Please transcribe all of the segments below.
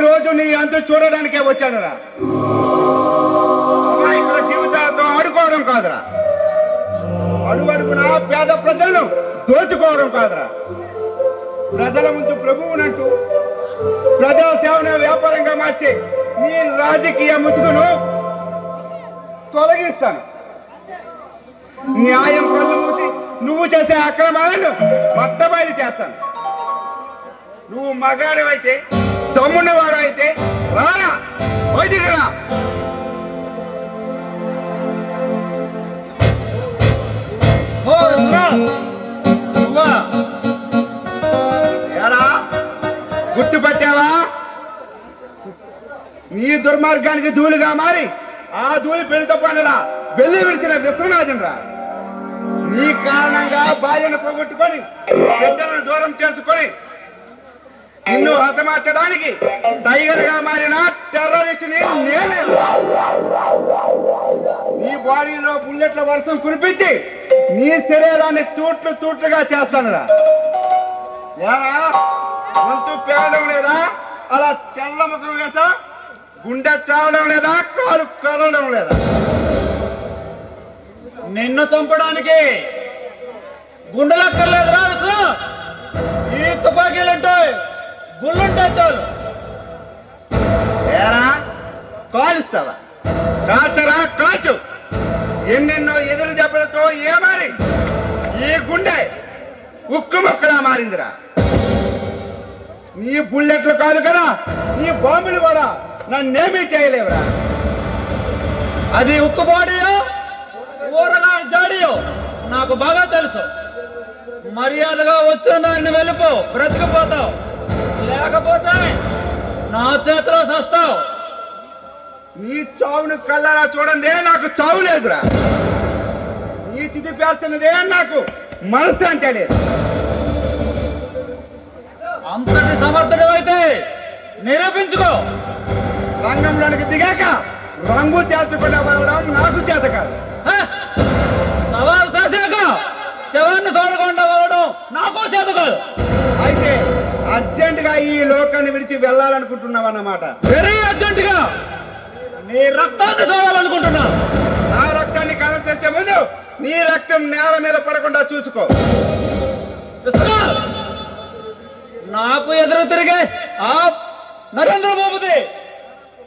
రోజు నీ అంత చూడడానికే వచ్చానురా. అమాయకుల జీవితాలతో ఆడుకోవడం కాదురా, అడుగడుగునా పేద ప్రజలను దోచుకోవడం కాదురా. ప్రజల ముందు ప్రభువునంటూ ప్రజా సేవను వ్యాపారంగా మార్చి నీ రాజకీయ ముసుగును తొలగిస్తాను. న్యాయం కళ్ళు మూసి నువ్వు చేసే అక్రమాలను పట్టబయలు చేస్తాను. నువ్వు మగాడివైతే, తమ్ముడివాడు అయితే రారా, బయటికి రా. ఎరా గుర్తుపట్టావా? నీ దుర్మార్గానికి ధూళిగా మారి ఆ ధూళి పెళ్లితో పండురా వెళ్ళి విడిచిన విశ్వనాథన్ రా. నీ కారణంగా భార్యను పోగొట్టుకొని బిడ్డలను దూరం చేసుకొని నిన్ను హతమార్చడానికి టైగర్ గా మారిన టెర్రరిస్ట్ నేనే. నీ బాడీలో బుల్లెట్ల వర్షం కురిపించి నీ శరీరాన్ని తూట్లు తూట్లుగా చేస్తానురా. గొంతు పేలడం లేదా, అలా తెల్ల ముఖం వేసా గుండె చావడం లేదా, కాలు కదలడం లేదా? నిన్ను చంపడానికి గుండెలక్కర్లేదురా విష్ణు. ఈ తుపాకీలుంటాయి, గుళ్ళుంటాయి చాలు. ఏరా కాలుస్తావా? కాచరా కాచు. ఎన్నెన్నో ఎదురు దెబ్బలతో ఏమారి ఈ గుండె ఉక్కు ముక్కలా మారిందిరా. నీ బుల్లెట్లు కాదు కదా, నీ బాంబులు కూడా నన్నేమీ చేయలేవురా. అది ఉక్కు బాడీయో ఊరగా జాడియో నాకు బాగా తెలుసు. మర్యాదగా వచ్చిన దాన్ని వెళ్ళిపో, బ్రతికిపోతావు. లేకపోతే నా చేతిలో సస్తావు. నీ చావును కళ్ళరా చూడందే నాకు చావు లేదురా. నీ చితి పేర్చినదే నాకు మనసు అంటే లేదు. అంతటి సమర్థుడు అయితే నిరూపించుకో. రంగంలోనికి దిగాక రంగు తేల్చకుండా వెళ్ళడం నాకు చేత కాదు. సవాల్ చేశాక శవాన్ని చూడకుండా వెళ్ళడం నాకు చేత కాదు. అయితే అర్జెంట్ గా ఈ లోకాన్ని విడిచి వెళ్ళాలనుకుంటున్నావు అన్నమాట. వెరీ అర్జెంట్ గా నీ రక్తాన్ని చూడాలనుకుంటున్నా. నా రక్తాన్ని కలసేసే ముందు నీ రక్తం నేల మీద పడకుండా చూసుకో. నాకు ఎదురు తిరిగే ఆ నరేంద్ర మోదీ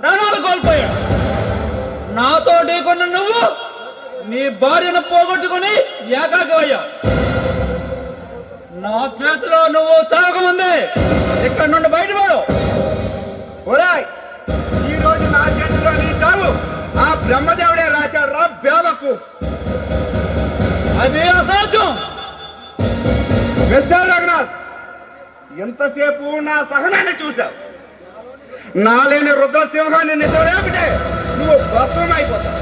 ప్రాణాలు కోల్పోయాడు. నాతో ఢీకొన్న నువ్వు నీ భార్యను పోగొట్టుకుని ఏకాకి అయ్యావు. నా చేతిలో నువ్వు చావకముందే ఇక్కడి నుండి బయటపడు. ఒరాయ్, ఈ రోజు నా చేతిలో నీ చావు ఆ బ్రహ్మదేవుడే రాశాడు రా బేవకు. అది అసాధ్యం. మిస్టర్ రఘునాథ్, ఎంతసేపు నా సహనాన్ని చూశావు. నా లేని రుద్రసింహాన్ని నిద్రలేపితే నువ్వు భస్మం అయిపోతావు.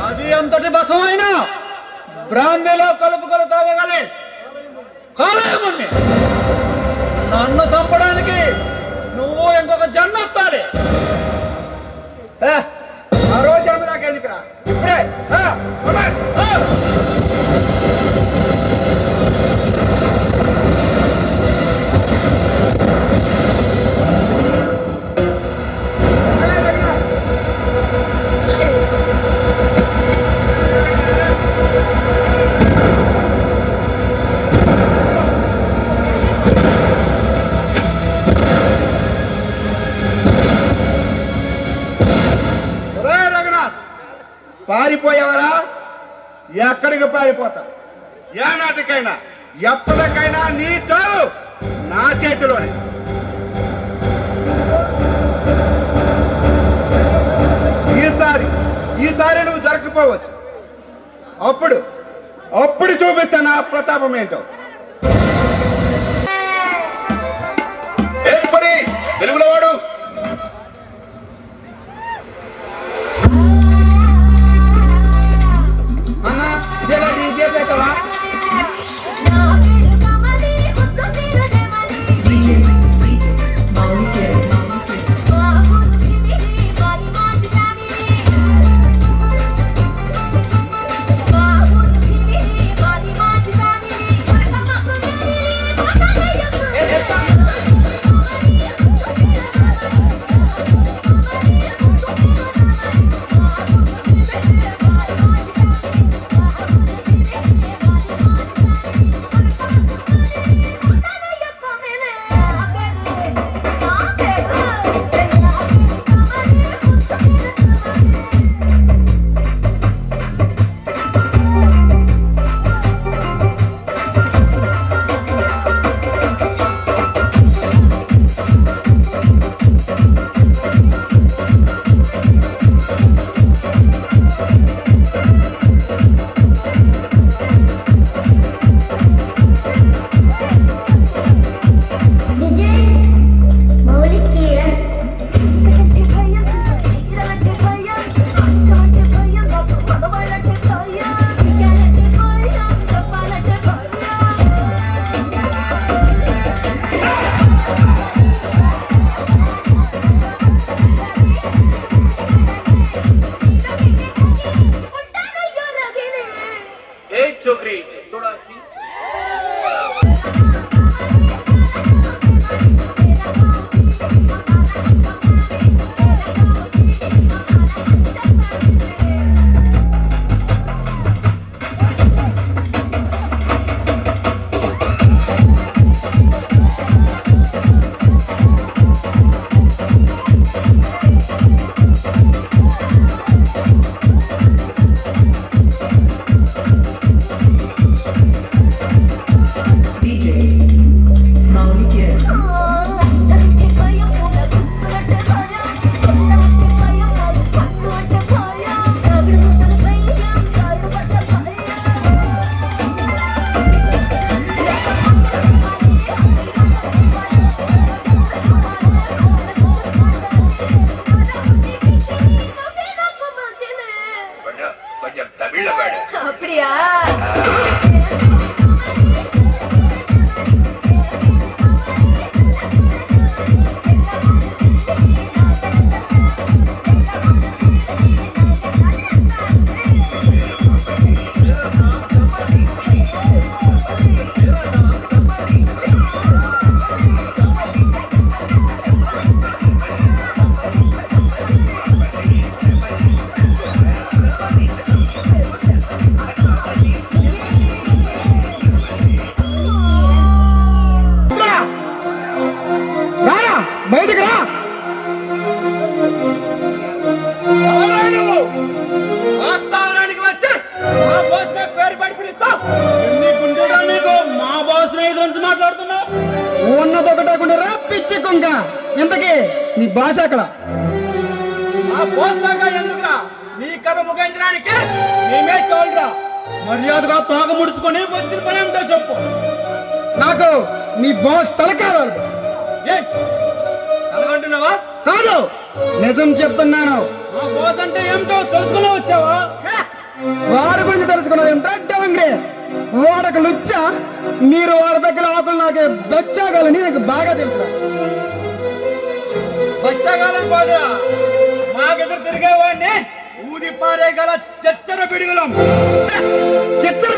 అది అంతటి బసమైనా బ్రాందీలో కలుపుకొని తాగగలి కాలేముని. నన్ను చంపడానికి నువ్వు ఇంకొక జన్మ ఎత్తాలి. ఆ రోజు జన్మ దాకా ఎందుకురా, ఇప్పుడే పారిపోయేవరా? ఎక్కడికి పారిపోతా? ఏ నాటికైనా ఎప్పటికైనా నీ చావు నా చేతిలోనే. ఈసారి నువ్వు దొరకపోవచ్చు. అప్పుడు చూపిస్తా నా ప్రతాపం ఏంటో. తెలుగులో వాడు బయటికి రా. ఎవరా నువ్వు? వాస్తవానికి వచ్చి మా బాస్ నే పేరు పడి పిలుస్తావు. ఎన్ని గుండెలురా నీకు? మా బాస్ నే గురించి మాట్లాడుతున్నావు? ఉన్నదొకటకుండా రా పిచ్చి కుంక. ఇంతకీ నీ భాష అక్కడ? ఆ బాస్ దాకా ఎందుకురా? నీ కథ ముగించడానికి మేమే చాలురా. మర్యాదగా తోక ముడుచుకొని వచ్చిన పని ఏమిటో చెప్పు. నాకు నీ బాస్ తల కావాలి. అలాగంటున్నావా? కాదు, నిజం చెప్తున్నాను. మా బాస్ అంటే ఏమిటో తెలుసుకుని వచ్చావా? వారి గురించి తెలుసుకున్నది ఏమిటో డోంగ్రే. వాడకు లుచ్చ. మీరు వాడి దగ్గర ఆకులు నాకు బచ్చాగాలని నాకు బాగా తెలుసు. వచ్చాగాలం కాదు, మాకెదురు తిరిగేవాడిని ఊది పారేగల చెచ్చర పిడుగులం. చెచ్చర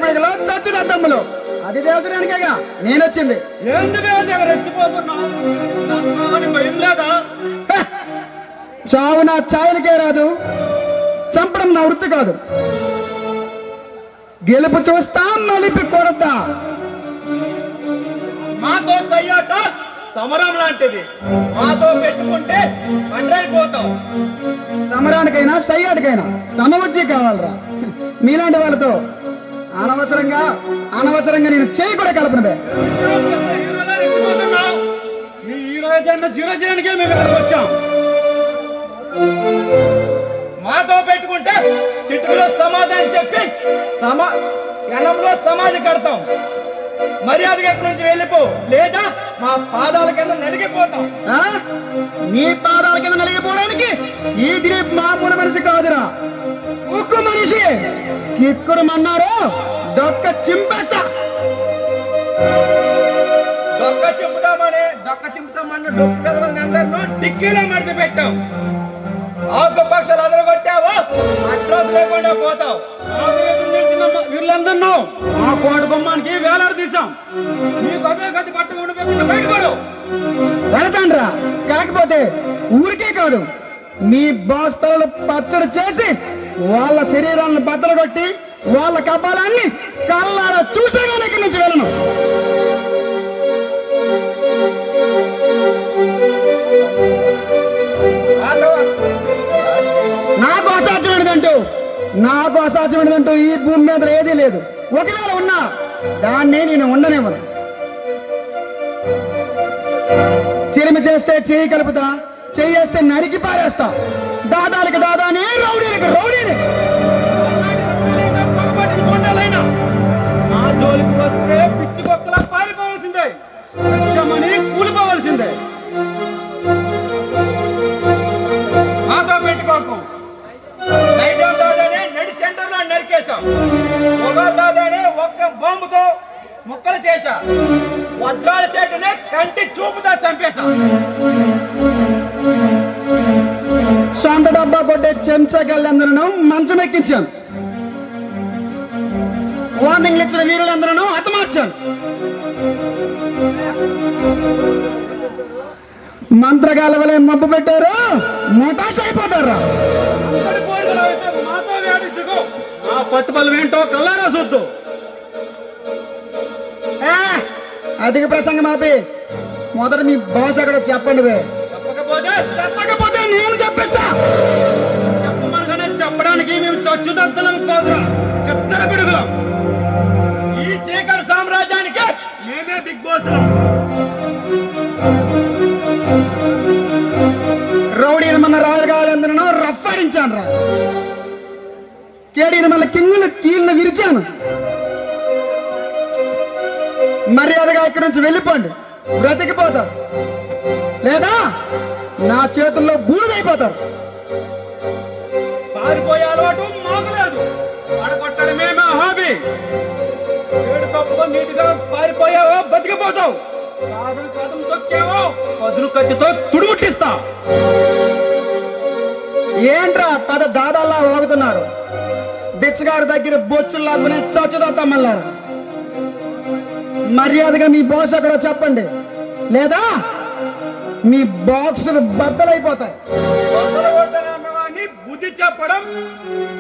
పిడగల చచ్చుదద్దమ్ములు. అది తెలుసడానికేగా నేనొచ్చింది. ఎందుకు రెచ్చిపోతున్నావు? సస్తావని భయం లేదా? చావు నా ఛాయలకే రాదు, చంపడం నా వృత్తి కాదు. గెలుపు చూస్తా, నలిపి కొడతా. మాతో సయ్యాట సమరం లాంటిది. మాతో పెట్టుకుంటే పండ్రైపోతాం. సమరానికైనా సయ్యాటికైనా సమబుద్ధి కావాలరా. మీలాంటి వాళ్ళతో అనవసరంగా నేను చేయి కూడా కలపనవే. హీరోలా రెచ్చిపోతున్నావు. మీ హీరో జన్మ జీరో చేయడానికే మేము ఇక్కడికి వచ్చాం. మాతో పెట్టుకుంటే చిట్టులో సమాధానం చెప్పి క్షణంలో సమాధి కడతాం. మర్యాదగా ఎక్కడి నుంచి వెళ్ళిపో, లేదా మా పాదాల కింద నలిగిపోతాం. నీ పాదాల కింద నలిగిపోవడానికి ఈ దిలీప్ మామూలు మనిషి కాదురా, ఉక్కు మనిషి. కిక్కురు మన్నారు డొక్క చింపేస్తా. డొక్క చింపుతామని డొక్కు పెదవులని అందరినూ డిక్కీలో మడిచి పెట్టాం. ఆకుపక్షాలు అదరగొట్టావో అడ్రస్ లేకుండా పోతావు. వీళ్ళందరూ ఆ కోట బొమ్మానికి వేలాడు తీసాం. నీకు అదే గతి పట్టుకుండా బయటపడు. వెళతాండ్రా. కాకపోతే ఊరికే కాదు, మీ బాస్తలు పచ్చడి చేసి వాళ్ళ శరీరాలను బద్దలు కొట్టి వాళ్ళ కపాలాన్ని కళ్ళారా చూసేగానే ఇక్కడి నుంచి వెళ్ళను. నాకు అసాధ్యమైనదంటూ ఈ భూమి మీద ఏదీ లేదు. ఒకవేళ ఉన్నా దాన్ని నేను ఉండనివ్వను. చిరిమి చేస్తే చేయి కలుపుతా, చెయ్యేస్తే నరికి పారేస్తా. దాదానికి దాదాని, రౌడీలకు రౌడీని. మా జోలికి వస్తే పిచ్చి కొక్కలా పారిపోవాల్సిందే, వచ్చామని కూలిపోవాల్సిందే. మాతో పెట్టుకోకు. నైజాం దాదానే నడి సెంటర్ లో నరికేశాం. మొఘల్ దాదానే ఒక్క బాంబుతో ముక్కలు చేశా. వజ్రాల చేటనే కంటి చూపుతా చంపేశా. సొంత డబ్బా కొట్టే చెంచగాళ్ళందరూ మంచం ఎక్కించాను. వార్నింగ్లు ఇచ్చిన వీరులందరూ హతమార్చాను. మంత్రగాల వలె మబ్బు పెట్టారు, మొటాష్ అయిపోతారా. మాతో వేడి దిగు. ఆ ఫత్బల్ ఏంటో కల్లారా చూద్దు. అధిక ప్రసంగం ఆపి మొదట మీ బాస్ అక్కడ చెప్పండి. చెప్పకపోతే నేను చెప్పేస్తా. చెప్పమనగానే చెప్పడానికి మేము చచ్చుదద్దలం కాదురా, చెచ్చర పిడుగులం. ఈ చీకటి సామ్రాజ్యానికి మేమే బిగ్ బాస్. రౌడీని మన రాజుగాళ్ళందరూ రఫ్ఫాడించాను రా. కేడీని మన కింగులు కీళ్ళను విరిచాను. మర్యాదగా ఇక్కడి నుంచి వెళ్ళిపోండి, బ్రతికిపోతారు. లేదా నా చేతుల్లో బూడిదైపోతారు. పారిపోయే అలవాటు మాకు లేదు. పడగొట్టడమే మా హాబీ. ఏడు కప్పుతో నీటిగా పారిపోయావో బతికిపోతావు. కాదులు కథం తొక్కావో పదులు కత్తితో తుడుముట్టిస్తా. ఏంట్రా పద దాదాల్లా వాగుతున్నారు? బిచ్చగాడి దగ్గర బొచ్చులు లాక్కుని చచ్చుదద్దమల్లారా. మర్యాదగా మీ బాస్ అక్కడ చెప్పండి, లేదా మీ బాక్సులు బద్దలైపోతాయి. అన్నవాడిని బుద్ధి చెప్పడం,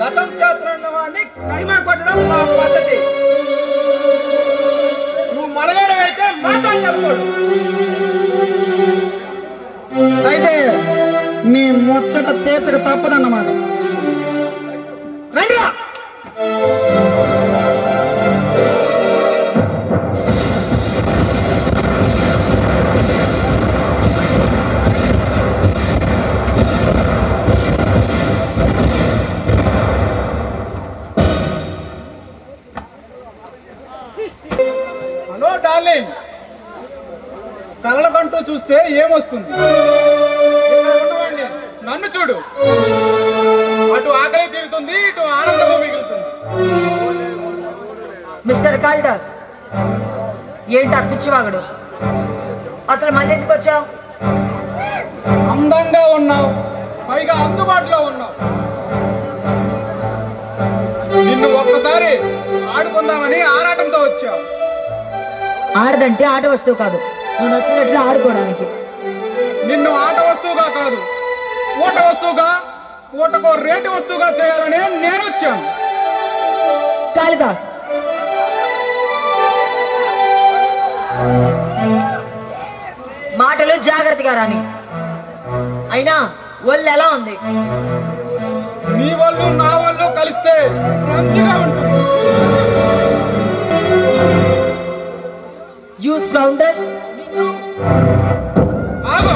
గతం చేతున్నవాడిని కైమా కొట్టడం మా పద్ధతి. నువ్వు మరగాడవైతే మాత్రం చెప్పడు. ముచ్చట తీర్చక తప్పదన్నమాట. రండిరా. హలో డార్లింగ్, కళ్ళకంటూ చూస్తే ఏమొస్తుంది? ఇక్కడ ఉన్నవాడిని నన్ను చూడు. అటు ఆకలి తీరుతుంది, ఇటు ఆనందము మిగులుతుంది. మిస్టర్ కాళిదాస్, ఏంటి పిచ్చివాగుడు? అసలు మళ్ళీ ఎందుకు వచ్చావు? అందంగా ఉన్నావు, పైగా అందుబాటులో ఉన్నావు. నిన్ను ఒక్కసారి ఆడుకుందామని ఆరాటంతో వచ్చావు. ఆడదంటే ఆట వస్తువు కాదు, నువ్వు నచ్చినట్లు ఆడుకోవడానికి. నిన్ను ఆట వస్తువుగా కాదు, పూట వస్తువుగా, పూటకో రేటు వస్తువుగా చేయాలని నేను వచ్చాను. కాళిదాస్, మాటలు జాగ్రత్తగా రాని. అయినా ఒళ్ళు ఎలా ఉంది? నీ వాళ్ళు నా వాళ్ళు కలిస్తే మంచిగా ఉంటుంది. Use counter. ఆగు,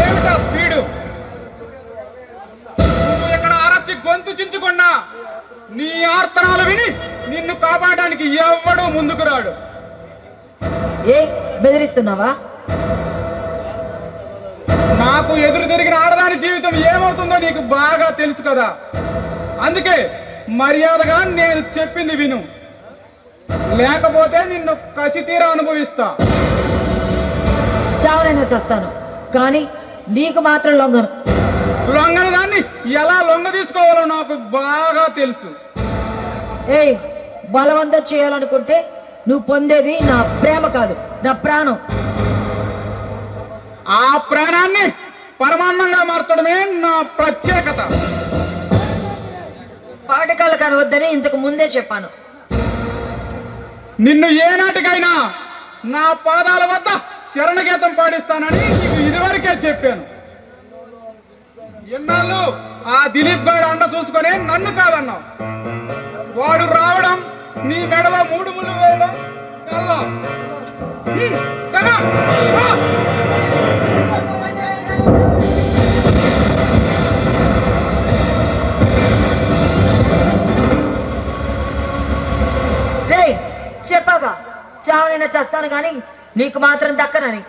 ఏమిటా స్పీడు? నువ్వు ఇక్కడ అరచి గొంతు చించుకున్నా నీ ఆర్తనాలు విని నిన్ను కాపాడడానికి ఎవ్వడూ ముందుకు రాడు. ఏ బెదిరిస్తున్నావా? నాకు ఎదురు తిరిగిన ఆడదాని జీవితం ఏమవుతుందో నీకు బాగా తెలుసు కదా. అందుకే మర్యాదగా నేను చెప్పింది విను, లేకపోతే నిన్ను కసి తీరా అనుభవిస్తా. చావనైనా చేస్తాను, కానీ నీకు మాత్రం లొంగను. లొంగని దాన్ని ఎలా లొంగ తీసుకోవాలో నాకు బాగా తెలుసు. ఏయ్, బలవంతం చేయాలనుకుంటే నువ్వు పొందేది నా ప్రేమ కాదు, నా ప్రాణం. ఆ ప్రాణాన్ని పరమాన్నంగా మార్చడమే నా ప్రత్యేకత. పాఠకాలు కనవద్దని ఇంతకు ముందే చెప్పాను. నిన్ను ఏనాటికైనా నా పాదాల వద్ద శరణగీతం పాడిస్తానని నీకు ఇదివరకే చెప్పాను. ఎన్నాళ్ళు ఆ దిలీప్ గారు అండ చూసుకొని నన్ను కాదన్నావు. వాడు రావడం, నీ మెడలో 3 ముళ్ళు వేయడం కల్లా. కదా? రేయ్, చెప్పాగా చావనైనా చేస్తాను కానీ నీకు మాత్రం దక్కనని.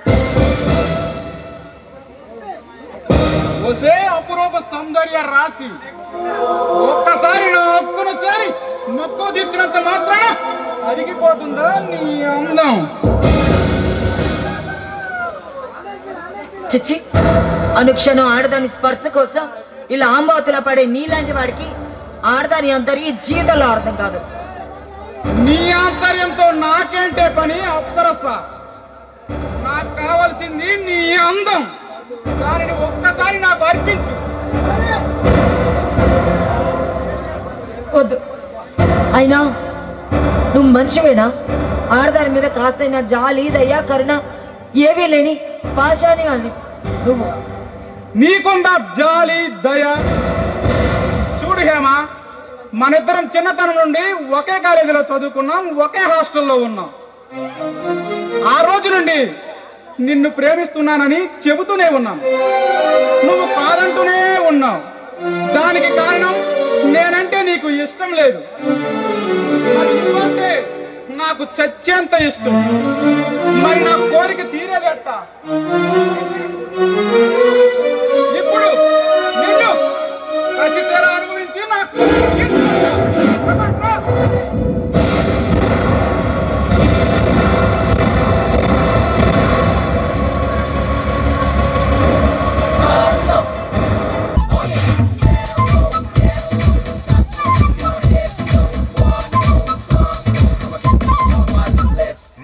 ఒసే అపురూప సౌందర్య రాశి, ఒక్కసారి నా హక్కును చేరి మొక్కు తీర్చినంత మాత్రాన అరిగిపోతుందా నీ అందం? చిచ్చి, అనుక్షణం ఆడదాని స్పర్శ కోసం ఇలా ఆంబాతులా పడే నీలాంటి వాడికి ఆడదాని అందరి జీవితంలో అర్థం కాదు. నీ ఆంతర్యంతో నాకేంటే పని అప్సరస? నాకు కావాల్సింది నీ అందం. దానిని ఒక్కసారి నాకు అర్పించు. వద్దు. అయినా నువ్వు మనిషివేనా? ఆడదాని మీద కాస్తైనా జాలి, దయ, కరుణ ఏవీ లేని పాషాని అది నువ్వు. నీకుండా జాలి, దయ? చూడు హేమ, మనిద్దరం చిన్నతనం నుండి ఒకే కాలేజీలో చదువుకున్నాం, ఒకే హాస్టల్లో ఉన్నాం. ఆ రోజు నుండి నిన్ను ప్రేమిస్తున్నానని చెబుతూనే ఉన్నాను, నువ్వు కాదంటూనే ఉన్నావు. దానికి కారణం నేనంటే నీకు ఇష్టం లేదు. మరి నువ్వంటే నాకు చచ్చేంత ఇష్టం. మరి నా కోరిక తీరేదట. ఇప్పుడు నిన్ను కసితెర అనుభవించి నాకు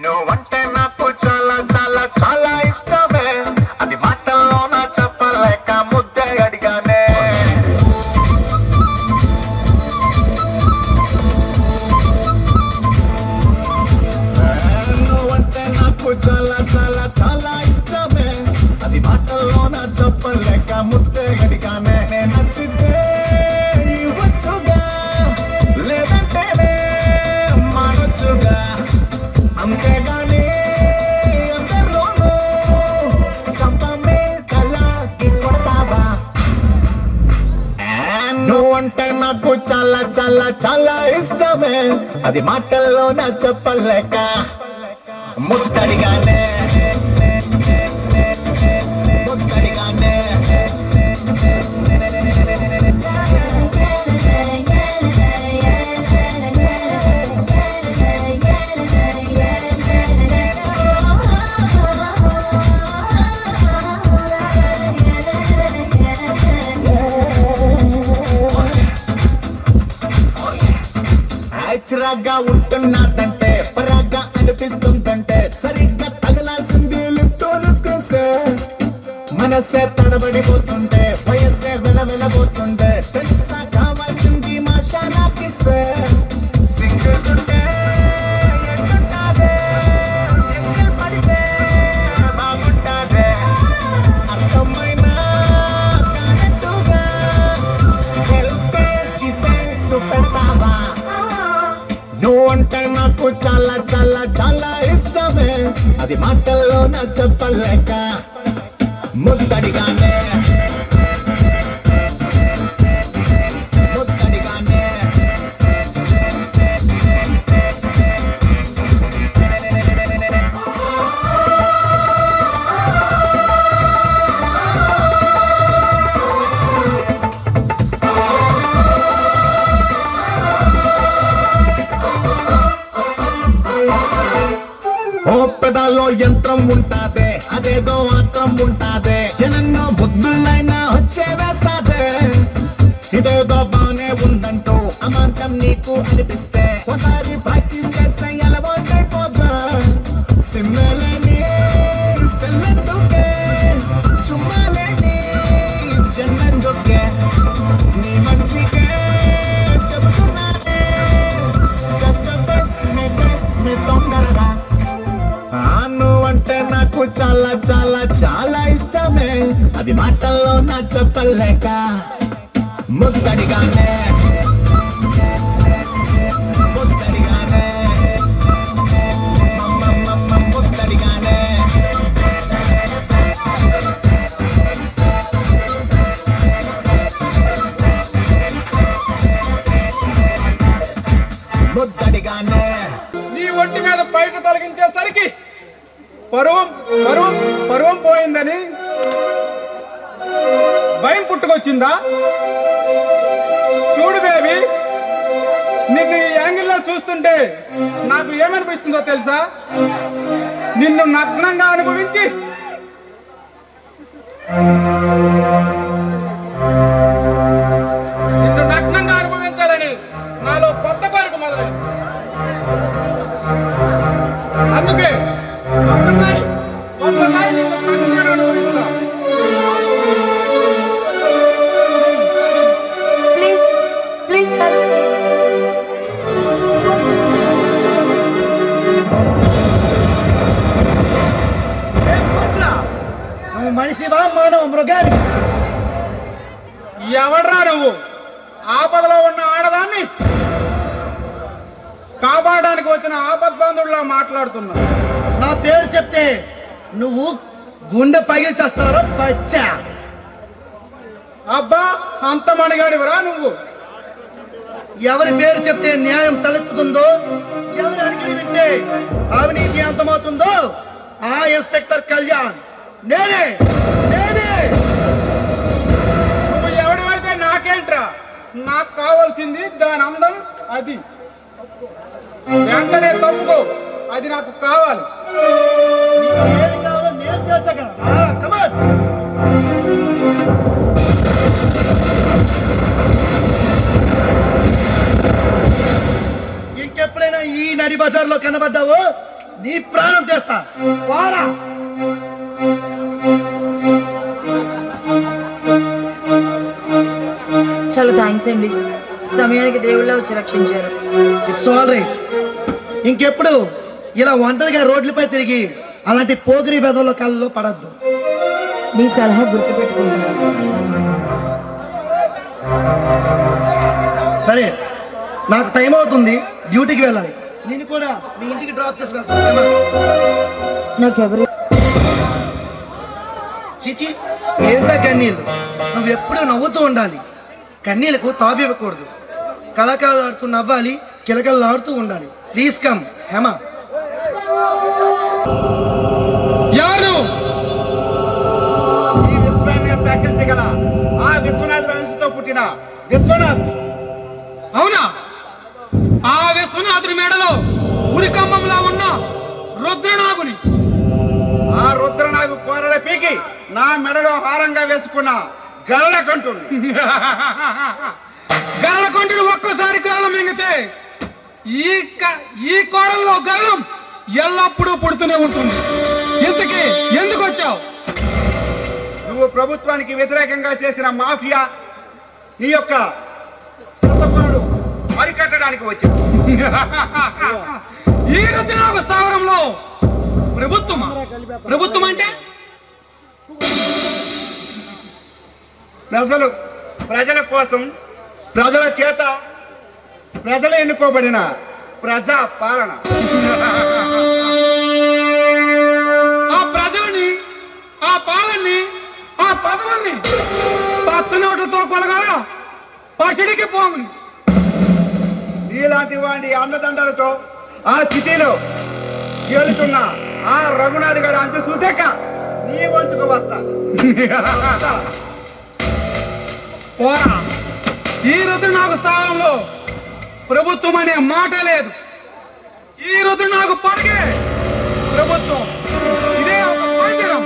నువ్వంటే నాకు చాలా చాలా చాలా ఇష్టమే. చాలా చాలా చాలా ఇష్టమే, అది మాటల్లో నా చెప్పలేక ముట్టడిగానే ముట్టడిగానే యాక్చురల్గా ఉంటున్నాదంటే పరాగా అనిపిస్తుందంటే సరిగ్గా తగలాల్సింది లిప్టోలుసే మనసే తడబడిపోతుంటే వయస్సే వెలవెలబోతుంటే తెలుసా కావాల్సింది మా షానాకిసే సింగుతుంటే ఎక్కడుంటాదే ఎక్కడ పడితే బాగుంటాదే అర్థమైనా కానట్టుగా హెల్పే చిఫెన్స్ పెడతావా నువ్వంటే నాకు చాలా చాలా చాలా ఇష్టమే, అది మాటల్లో నా చెప్పలేక ముద్దడిగానే ముద్దడిగానే ఓ పెదాల్లో యంత్రం ఉంటాదే, అదేదో ఆత్రం ఉంటాదే, జనన్నో బుద్ధులైనా వచ్చే వేస్తాదే, ఇదేదో బానే ఉందంటూ అమాంతం నీకు అనిపిస్తే ఒకసారి ప్రాక్టీస్ చేస్తే అలవాటైపోద్దా సిమ్మలేని సెల్లెందుకే చుమ్మాలేని జన్మెందుకే నీ మంచికే చెప్తున్నానే just the best me తొందరగా నువ్వంటే నాకు చాలా చాలా చాలా ఇష్టమే, అది మాటల్లో నా చెప్పలేక ముద్దడిగానే ముద్దడిగానే ముద్దడిగానే ముద్దడిగానే నీ ఒంటి మీద బయట తొలగించేసరికి పరువం పోయిందని భయం పుట్టుకొచ్చిందా? చూడు బేబీ, నిన్ను ఈ యాంగిల్లో చూస్తుంటే నాకు ఏమనిపిస్తుందో తెలుసా? నిన్ను నగ్నంగా అనుభవించి అనుభవించాలని నాలో కొత్త కోరిక మొదలైంది. అందుకే ఒక్కసారి నీకు ప్రశ్నగా అనుభవిస్తా. ప్లీజ్ నువ్వు మనిషివా మానవ మృగాలి? ఎవడ్రా నువ్వు? ఆపదలో ఉన్న ఆడదాన్ని కాపాడడానికి వచ్చిన ఆపద్బాంధుడిలా మాట్లాడుతున్నా. నా పేరు చెప్తే నువ్వు గుండె పగిలి చేస్తావరా బచ్చా? అబ్బా, అంత మణిగాడివరా నువ్వు? ఎవరి పేరు చెప్తే న్యాయం తలెత్తుతుందో, ఎవరి అడిగి వింటే అవినీతి అంతమవుతుందో ఆ ఇన్స్పెక్టర్ కళ్యాణ్ నేనే. నువ్వు ఎవడివైతే నాకేంట్రా? నాకు కావాల్సింది దాని అందం, అది వెంటనే తప్పుకో, అది నాకు కావాలి. ఏది కావాలో నేను తెచ్చగలను. Come on. ఇంకెప్పుడైనా ఈ నడి బజార్లో కనబడ్డావో నీ ప్రాణం చేస్తా. వారా చాలా థ్యాంక్స్ అండి, సమయానికి దేవుళ్ళ వచ్చి రక్షించారు. It's all right. ఇంకెప్పుడు ఇలా ఒంటరిగా రోడ్లపై తిరిగి అలాంటి పోగిరి వెదవుల కళ్ళలో పడద్దు. మీ సలహా గుర్తుపెట్టుకుంటున్నాను. సరే, నాకు టైం అవుతుంది, డ్యూటీకి వెళ్ళాలి. నేను కూడా మీ ఇంటికి డ్రాప్ చేసి వెళ్తాను. నాకెవరు చిచి, ఏంటా కన్నీళ్ళు? నువ్వు ఎప్పుడూ నవ్వుతూ ఉండాలి, కన్నీళ్ళకు తావివ్వకూడదు. కళాకారులాడుతూ నవ్వాలి, కిలకలాడుతూ ఉండాలి. Please come Hema. ఎవరు? ఈ విశ్వాన్ని శాసించగల ఆ విశ్వనాథ వంశంతో పుట్టిన విశ్వనాథ్. అవునా? ఆ విశ్వనాథుని మేడలో ఉరికంబంలా ఉన్న రుద్రనాగుని. ఆ రుద్రనాగు కోరల పీకి నా మెడలో హారంగా వేసుకున్న గరళకంఠుడు. గరళకంఠుడు ఒక్కసారి గరళం మింగితే ఈ కోరల్లో గరళం ఎల్లప్పుడూ పుడుతూనే ఉంటుంది. ఇంతకీ ఎందుకు వచ్చావు? నువ్వు ప్రభుత్వానికి వ్యతిరేకంగా చేసిన మాఫియా నీ యొక్క చెత్తపనులు అరికట్టడానికి వచ్చావు. ఈ రుద్రనాగు స్థావరంలో ప్రభుత్వం అంటే ప్రజల కోసం, ప్రజల చేత, ప్రజలు ఎన్నుకోబడిన ప్రజా పాలన. ఆ ప్రజలని, ఆ పాలన్ని, ఆ పదవుల్ని పచ్చనోట్లతో కొలగాల పసిడికి పోముని. నీలాంటి వాడి అండదండలతో ఆ స్థితిలో గెలుతున్న ఆ రఘునాథ్ గారు అంత చూసాక నీ వంతుకు వస్తా. పోరా, ఈ రుద్రనాగు స్థానంలో ప్రభుత్వం అనే మాట లేదు. ఈ రుద్రనాగు పడిగే ప్రభుత్వం. ఇదే ఒక పంజరం.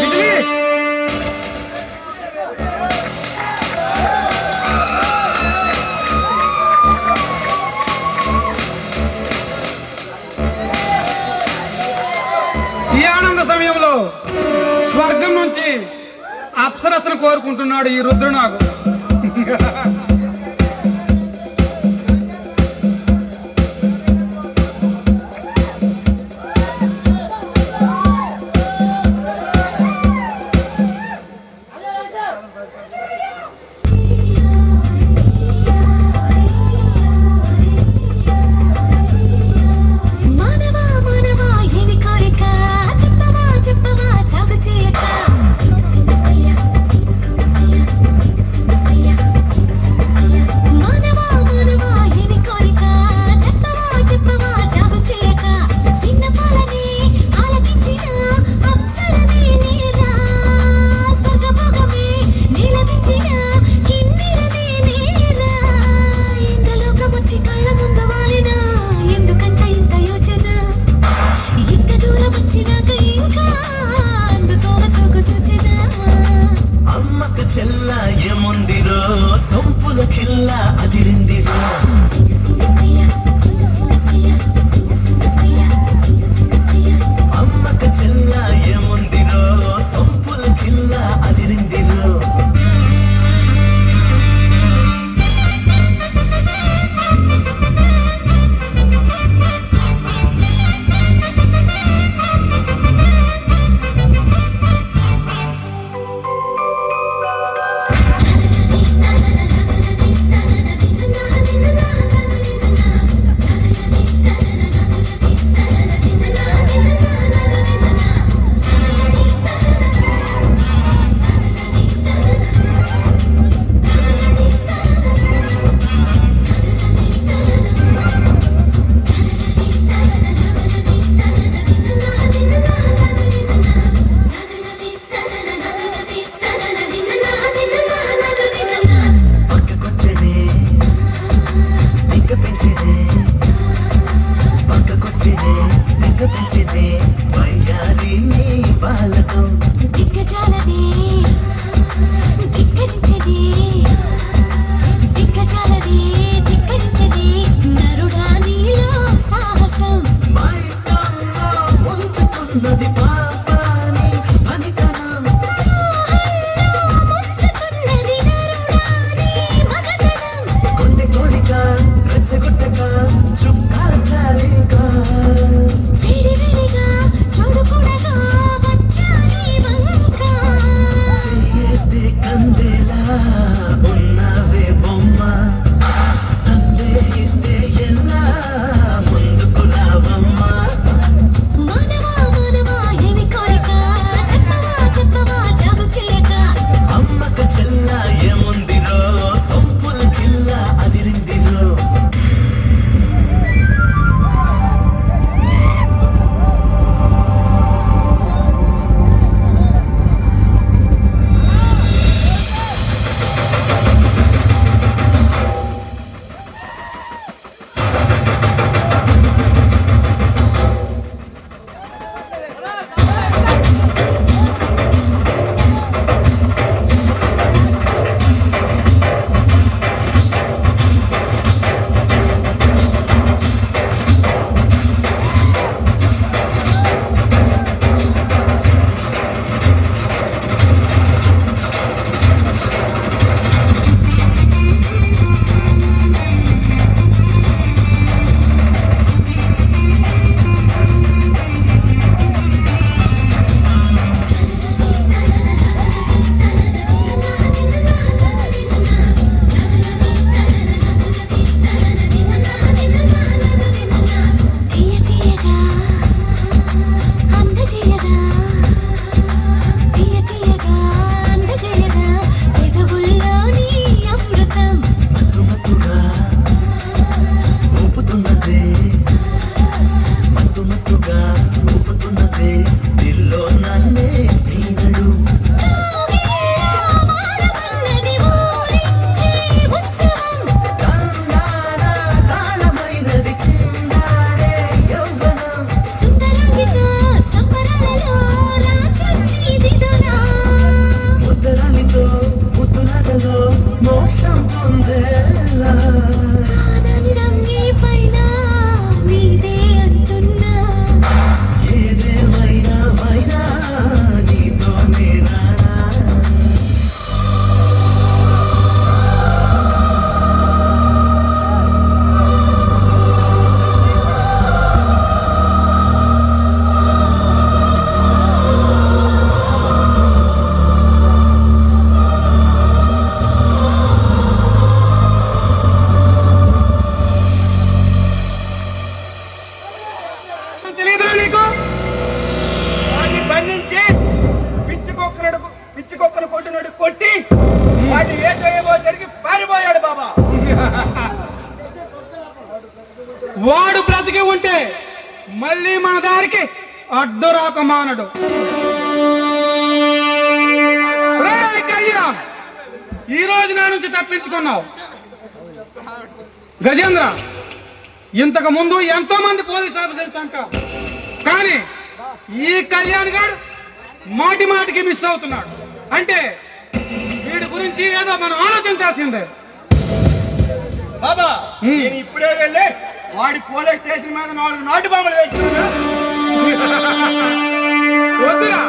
బిజిలీ. ఈ ఆనంద సమయంలో స్వర్గం నుంచి అప్సరసను కోరుకుంటున్నాడు ఈ రుద్రనాగు. బంధించి పిచ్చి కుక్కను కొట్టినట్టు కొట్టి వాటి వేసరికి పారిపోయాడు బాబా. వాడు బ్రతికి ఉంటే మళ్ళీ మన దారికి అడ్డు రాక మానడు. ఈ రోజు నా నుంచి తప్పించుకున్నావు గజేంద్ర. ఇంతకు ముందు ఎంతో మంది పోలీస్ ఆఫీసర్లు చంపావు, కానీ ఈ కళ్యాణ్ గారు మాటి మాటికి మిస్ అవుతున్నాడు. అంటే వీడి గురించి ఏదో మనం ఆలోచించాల్సిందే. బాబా నేను ఇప్పుడే వెళ్ళి వాడి పోలీస్ స్టేషన్ మీద 4 నాటు బాంబులు వేస్తున్నా. వద్దురా,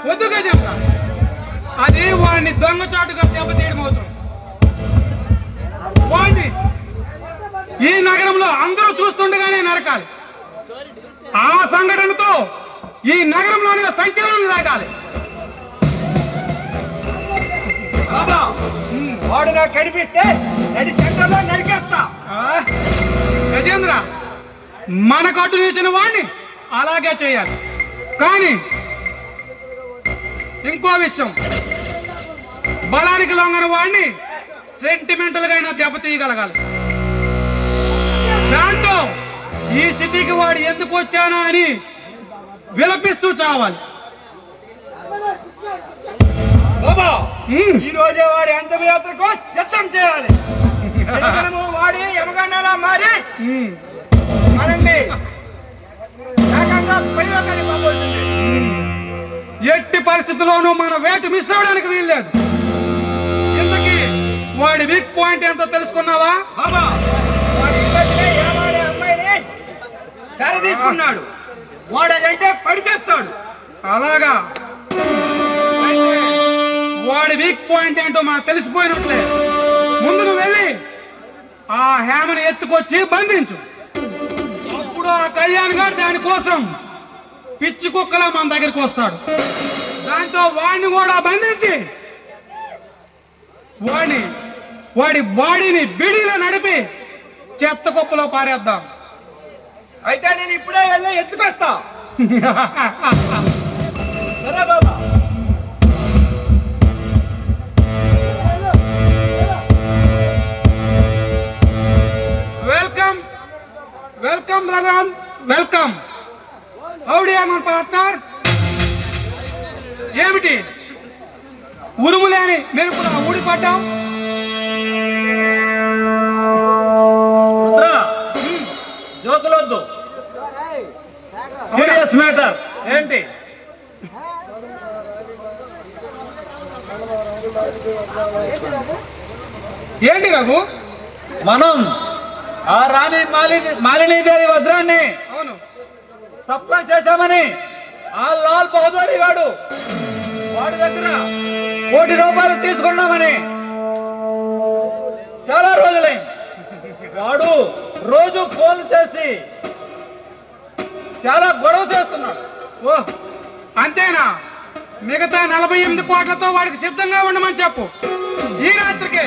వద్దు గజేంద్ర. అది వాడిని దొంగచాటుగా దెబ్బతీయడం అవుతుంది. వాడిని ఈ నగరంలో అందరూ చూస్తుండగానే నరకాలి. ఆ సంఘటనతో ఈ నగరంలోనే సంచలనం రాగాలి. బాబా వాడు నాకు కనిపిస్తే నడి సెంటర్లో నరికేస్తా. గజేంద్ర మన కట్టు తీసిన వాడిని అలాగే చేయాలి. కానీ ఇంకో విషయం, బలానికి లొంగని వాడిని సెంటిమెంటల్ గా అయినా దెబ్బతీయగలగాలి. దాంతో ఈ సిటీకి వాడు ఎందుకు వచ్చానో అని విలపిస్తూ చావాలి. బాబా ఈ రోజే వాడి అంతయాత్రకు సిద్ధం చేయాలి. వాడి యమగండాలా మారి మనండి ఎట్టి పరిస్థితుల్లోనూ మన వేటు మిస్ అవడానికి వీల్లేదు. ఇంతకీ వాడి వీక్ పాయింట్ ఏంటో తెలుసుకున్నావా? బాబా వాడి అమ్మాయిని సరి తీసుకున్నాడు. వాడంటే పడి చేస్తాడు. అలాగా, వాడి వీక్ పాయింట్ ఏంటో మనకు తెలిసిపోయినట్లే. ముందు నువ్వు వెళ్ళి ఆ హేమను ఎత్తుకొచ్చి బంధించు. అప్పుడు ఆ కళ్యాణ్ గారు దానికోసం పిచ్చి కుక్కలా మన దగ్గరికి వస్తాడు. దాంతో వాడిని కూడా బంధించి వాడి బాడీని బిడిలో నడిపి చెత్త కుప్పలో పారేద్దాం. అయితే నేను ఇప్పుడే వెళ్ళి ఎత్తుకొస్తా. సరే బాబా. Welcome welcome Raghan, welcome. Howdy మన పార్ట్నర్. ఏమిటి ఉరుములేని మెరుపులా ఊడిపడ్డాం? జోకులొద్దు, సీరియస్ మ్యాటర్. ఏంటి? ఏంటి రఘు? మనం ఆ రాణి మాలినీదేవి వజ్రాన్ని అవును సప్లై చేశామని ఆ లాల్ బహదూరి గాడు వాడి దగ్గర ₹1 కోటి తీసుకున్నామని చాలా రోజులైంది. వాడు రోజు ఫోన్ చేసి చాలా గొడవ చేస్తున్నాడు. ఓ అంతేనా? మిగతా 48 కోట్లతో వాడికి సిద్ధంగా ఉండమని చెప్పు. ఈ రాత్రికి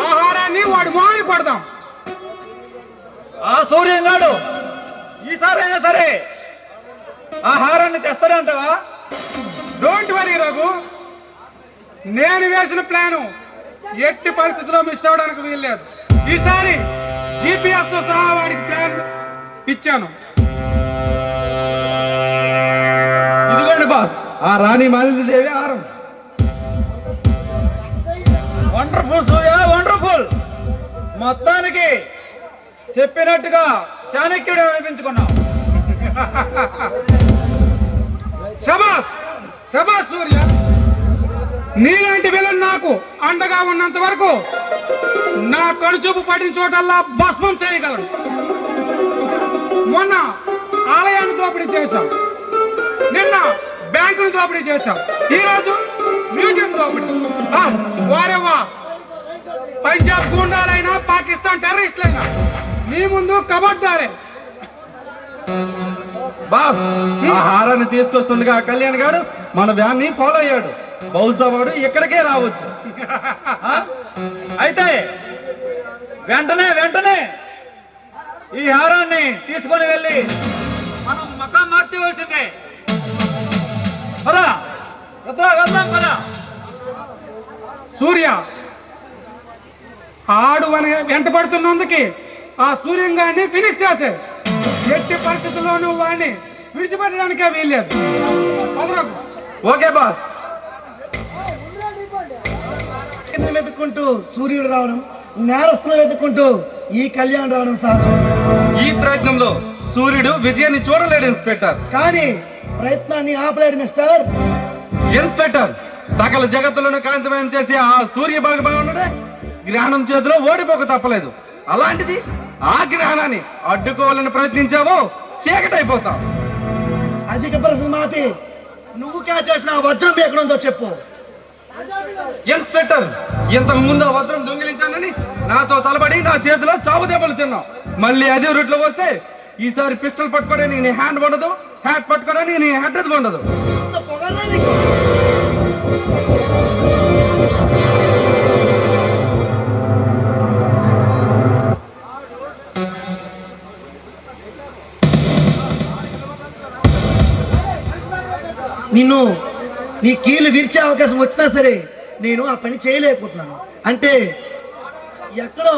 ఆహారాన్ని వాడి మొహాన్ని కొడదాం. ఆ సూర్యంగాడు ఈసారైనా సరే ఆహారాన్ని తెస్తాడంటవా? డోంట్ వరీ రఘు, నేను వేసిన ప్లాను ఎట్టి పరిస్థితిలో మిస్ అవడానికి వీల్లేదు. ఈసారి GPS తో సహా వాడికి ప్లాన్ ఇచ్చాను. ఇదిగోండి బాస్, ఆ రాణి మాలినీదేవి ఆహారం. వండర్ఫుల్ సూర్య, వండర్ఫుల్. మొత్తానికి చెప్పినట్టుగా చాణక్యుడు అనిపించుకున్నావు. శబాస్ శబాస్ సూర్య. నీలాంటి విలన్ నాకు అండగా ఉన్నంత వరకు నా కనుచూపు పడిన చోటల్లా భస్మం చేయగలను. మొన్న ఆలయాన్ని దోపిడీ చేశాం, నిన్న బ్యాంకును దోపిడీ చేశాం, ఈరోజు మ్యూజియం దోపిడీ. వారేవా, పంజాబ్ గూండాలైనా పాకిస్తాన్ టెర్రరిస్టులైనా నీ ముందు కబడ్డారే. బాస్ ఆహారాన్ని తీసుకొస్తుండగా కళ్యాణ్ గారు మన వ్యాన్ ని ఫాలో అయ్యాడు. బహుశా వాడు ఇక్కడికే రావచ్చు. అయితే వెంటనే ఈ హారాన్ని తీసుకొని వెళ్ళి మనం మకాం మార్చవలసిందే. వెళ్దాం కదా. సూర్య ఆడు వెంట పడుతున్నందుకు ఆ సూర్యంగాన్ని ఫినిష్ చేసే. ఎట్టి పరిస్థితుల్లోనూ వాడిని విడిచిపెట్టడానికే వీల్లేదు. Okay boss. వెతుక్కుంటూ సూర్యుడు రావడం, నేరస్తులు వెతుక్కుంటూ ఈ కళ్యాణ్ రావడం సహజం. ఈ ప్రయత్నంలో సూర్యుడు విజయాన్ని చూడలేడు ఇన్స్పెక్టర్. కానీ ప్రయత్నాన్ని ఆపలేడు మిస్టర్. ఇన్స్పెక్టర్, సకల జగత్తులను కాంతిమయం చేసి ఆ సూర్య భగవానుడే గ్రహణం చేతిలో ఓడిపోక తప్పలేదు. అలాంటిది ఆ గ్రహణాన్ని అడ్డుకోవాలని ప్రయత్నించావో చీకటైపోతావు. అధిక ప్రశ్న మాపి నువ్వు క్యాచ్ చేసిన ఆ వజ్రం ఎక్కడుందో చెప్పు. ఇన్స్పెక్టర్, ఇంతకు ముందు ఆ వజ్రం దొంగిలించానని నాతో తలబడి నా చేతిలో చావు దెబ్బలు తిన్నావు. మళ్ళీ అదే రూట్లో వస్తే ఈసారి పిస్టల్ పట్టుకోవడానికి నీ హ్యాండ్ ఉండదు, హ్యాట్ పట్టుకోవడానికి నీ హెడ్ అది ఉండదు. నిన్ను నీ కీళ్ళు విరిచే అవకాశం వచ్చినా సరే నేను ఆ పని చేయలేకపోతున్నాను. అంటే ఎక్కడో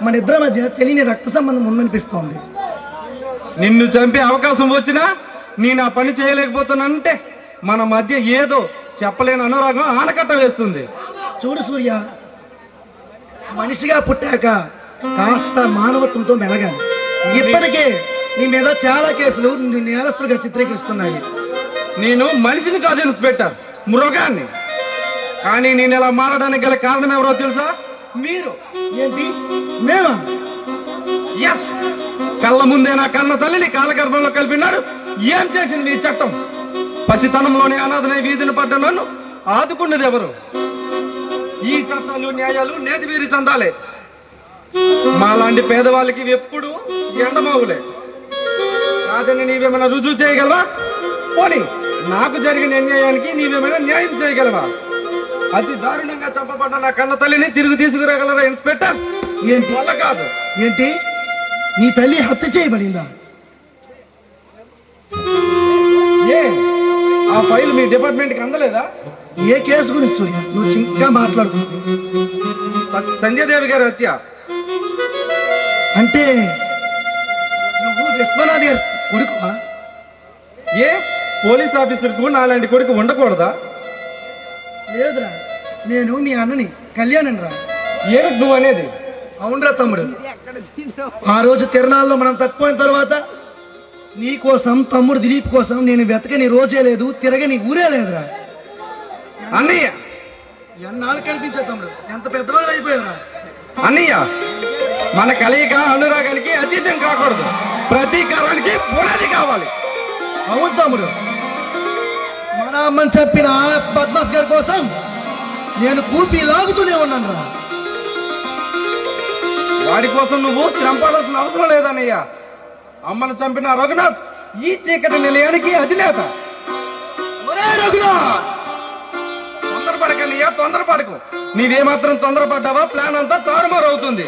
మన ఇద్దరి మధ్య తెలియని రక్త సంబంధం ఉందనిపిస్తోంది. నిన్ను చంపే అవకాశం వచ్చినా నేను ఆ పని చేయలేకపోతున్నానంటే మన మధ్య ఏదో చెప్పలేని అనురాగం ఆనకట్ట వేస్తుంది. చూడు సూర్య, మనిషిగా పుట్టాక కాస్త మానవత్వంతో మెలగాలి. ఇప్పటికే నీ మీద చాలా కేసులు నేరస్తులుగా చిత్రీకరిస్తున్నాయి. నేను మనిషిని కాదు ఇన్స్పెక్టర్, మృగాన్ని. కానీ నేను ఇలా మారడానికి గల కారణం ఎవరో తెలుసా? మీరు. ఏంటి? మేమా? ఎస్, కళ్ళ ముందే నా కన్న తల్లిని కాలగర్భంలో కలిపినాడు. ఏం చేసింది మీ చట్టం? పసితనంలోనే అనాథనై వీధిని పడ్డ నన్ను ఆదుకున్నది ఎవరు? ఈ చట్టాలు న్యాయాలు నేతి వీరి చెందాలే. మాలాంటి పేదవాళ్ళకి ఎప్పుడు ఎండమావులే. కాదని నీవేమైనా రుజువు చేయగలవా? పోనీ నాకు జరిగిన అన్యాయానికి నీవేమైనా న్యాయం చేయగలవా? అతి దారుణంగా చంపబడ్డ నా కన్న తల్లిని తిరిగి తీసుకురాగలరా ఇన్స్పెక్టర్? ఏంటి? వల్ల కాదు. ఏంటి? నీ తల్లి హత్య చేయబడిందా? ఏ, ఆ ఫైల్ మీ డిపార్ట్మెంట్ కి అందలేదా? ఏ కేసు గురించి సూర్య నువ్వు ఇంకా మాట్లాడుతుంది? సంధ్యాదేవి గారి హత్య. అంటే నువ్వు విశ్వనాథ్ గారి కొడుకువా? ఏ పోలీస్ ఆఫీసర్ కు నాలాంటి కొడుకు ఉండకూడదా? లేదురా, నేను మీ అన్నని కళ్యాణ్ రా. ఏమిటి నువ్వు అనేది? అవునరా తమ్ముడు, ఆ రోజు తిరణాల్లో మనం తప్పిపోయిన తర్వాత నీ కోసం తమ్ముడు దిలీప్ కోసం నేను వెతకని రోజే లేదు, తిరగని ఊరే లేదురా. అన్నయ్య, ఎన్నాళ్ళు కనిపించే తమ్ముడు, ఎంత పెద్దవాళ్ళు అయిపోయావురా. అన్నయ్య, మన కలయిక అనురాగానికి అతీతం కాకూడదు, ప్రతీకారానికి పునాది కావాలి. అవును తమ్ముడు, మన అమ్మని చెప్పిన పద్మాస్ గారి కోసం నేను కూపి లాగుతూనే ఉన్నాను రా. వాడి కోసం నువ్వు శ్రమ పడాల్సిన అవసరం లేదన్నయ్య. అమ్మను చంపిన రఘునాథ్ ఈ చీకటి నిలయానికి అధినేత. ఒరే రఘునాథ్, తొందరపడకన్నయ్య, తొందరపడకు. నీవేమాత్రం తొందరపడ్డావా ప్లాన్ అంతా తారుమారు అవుతుంది.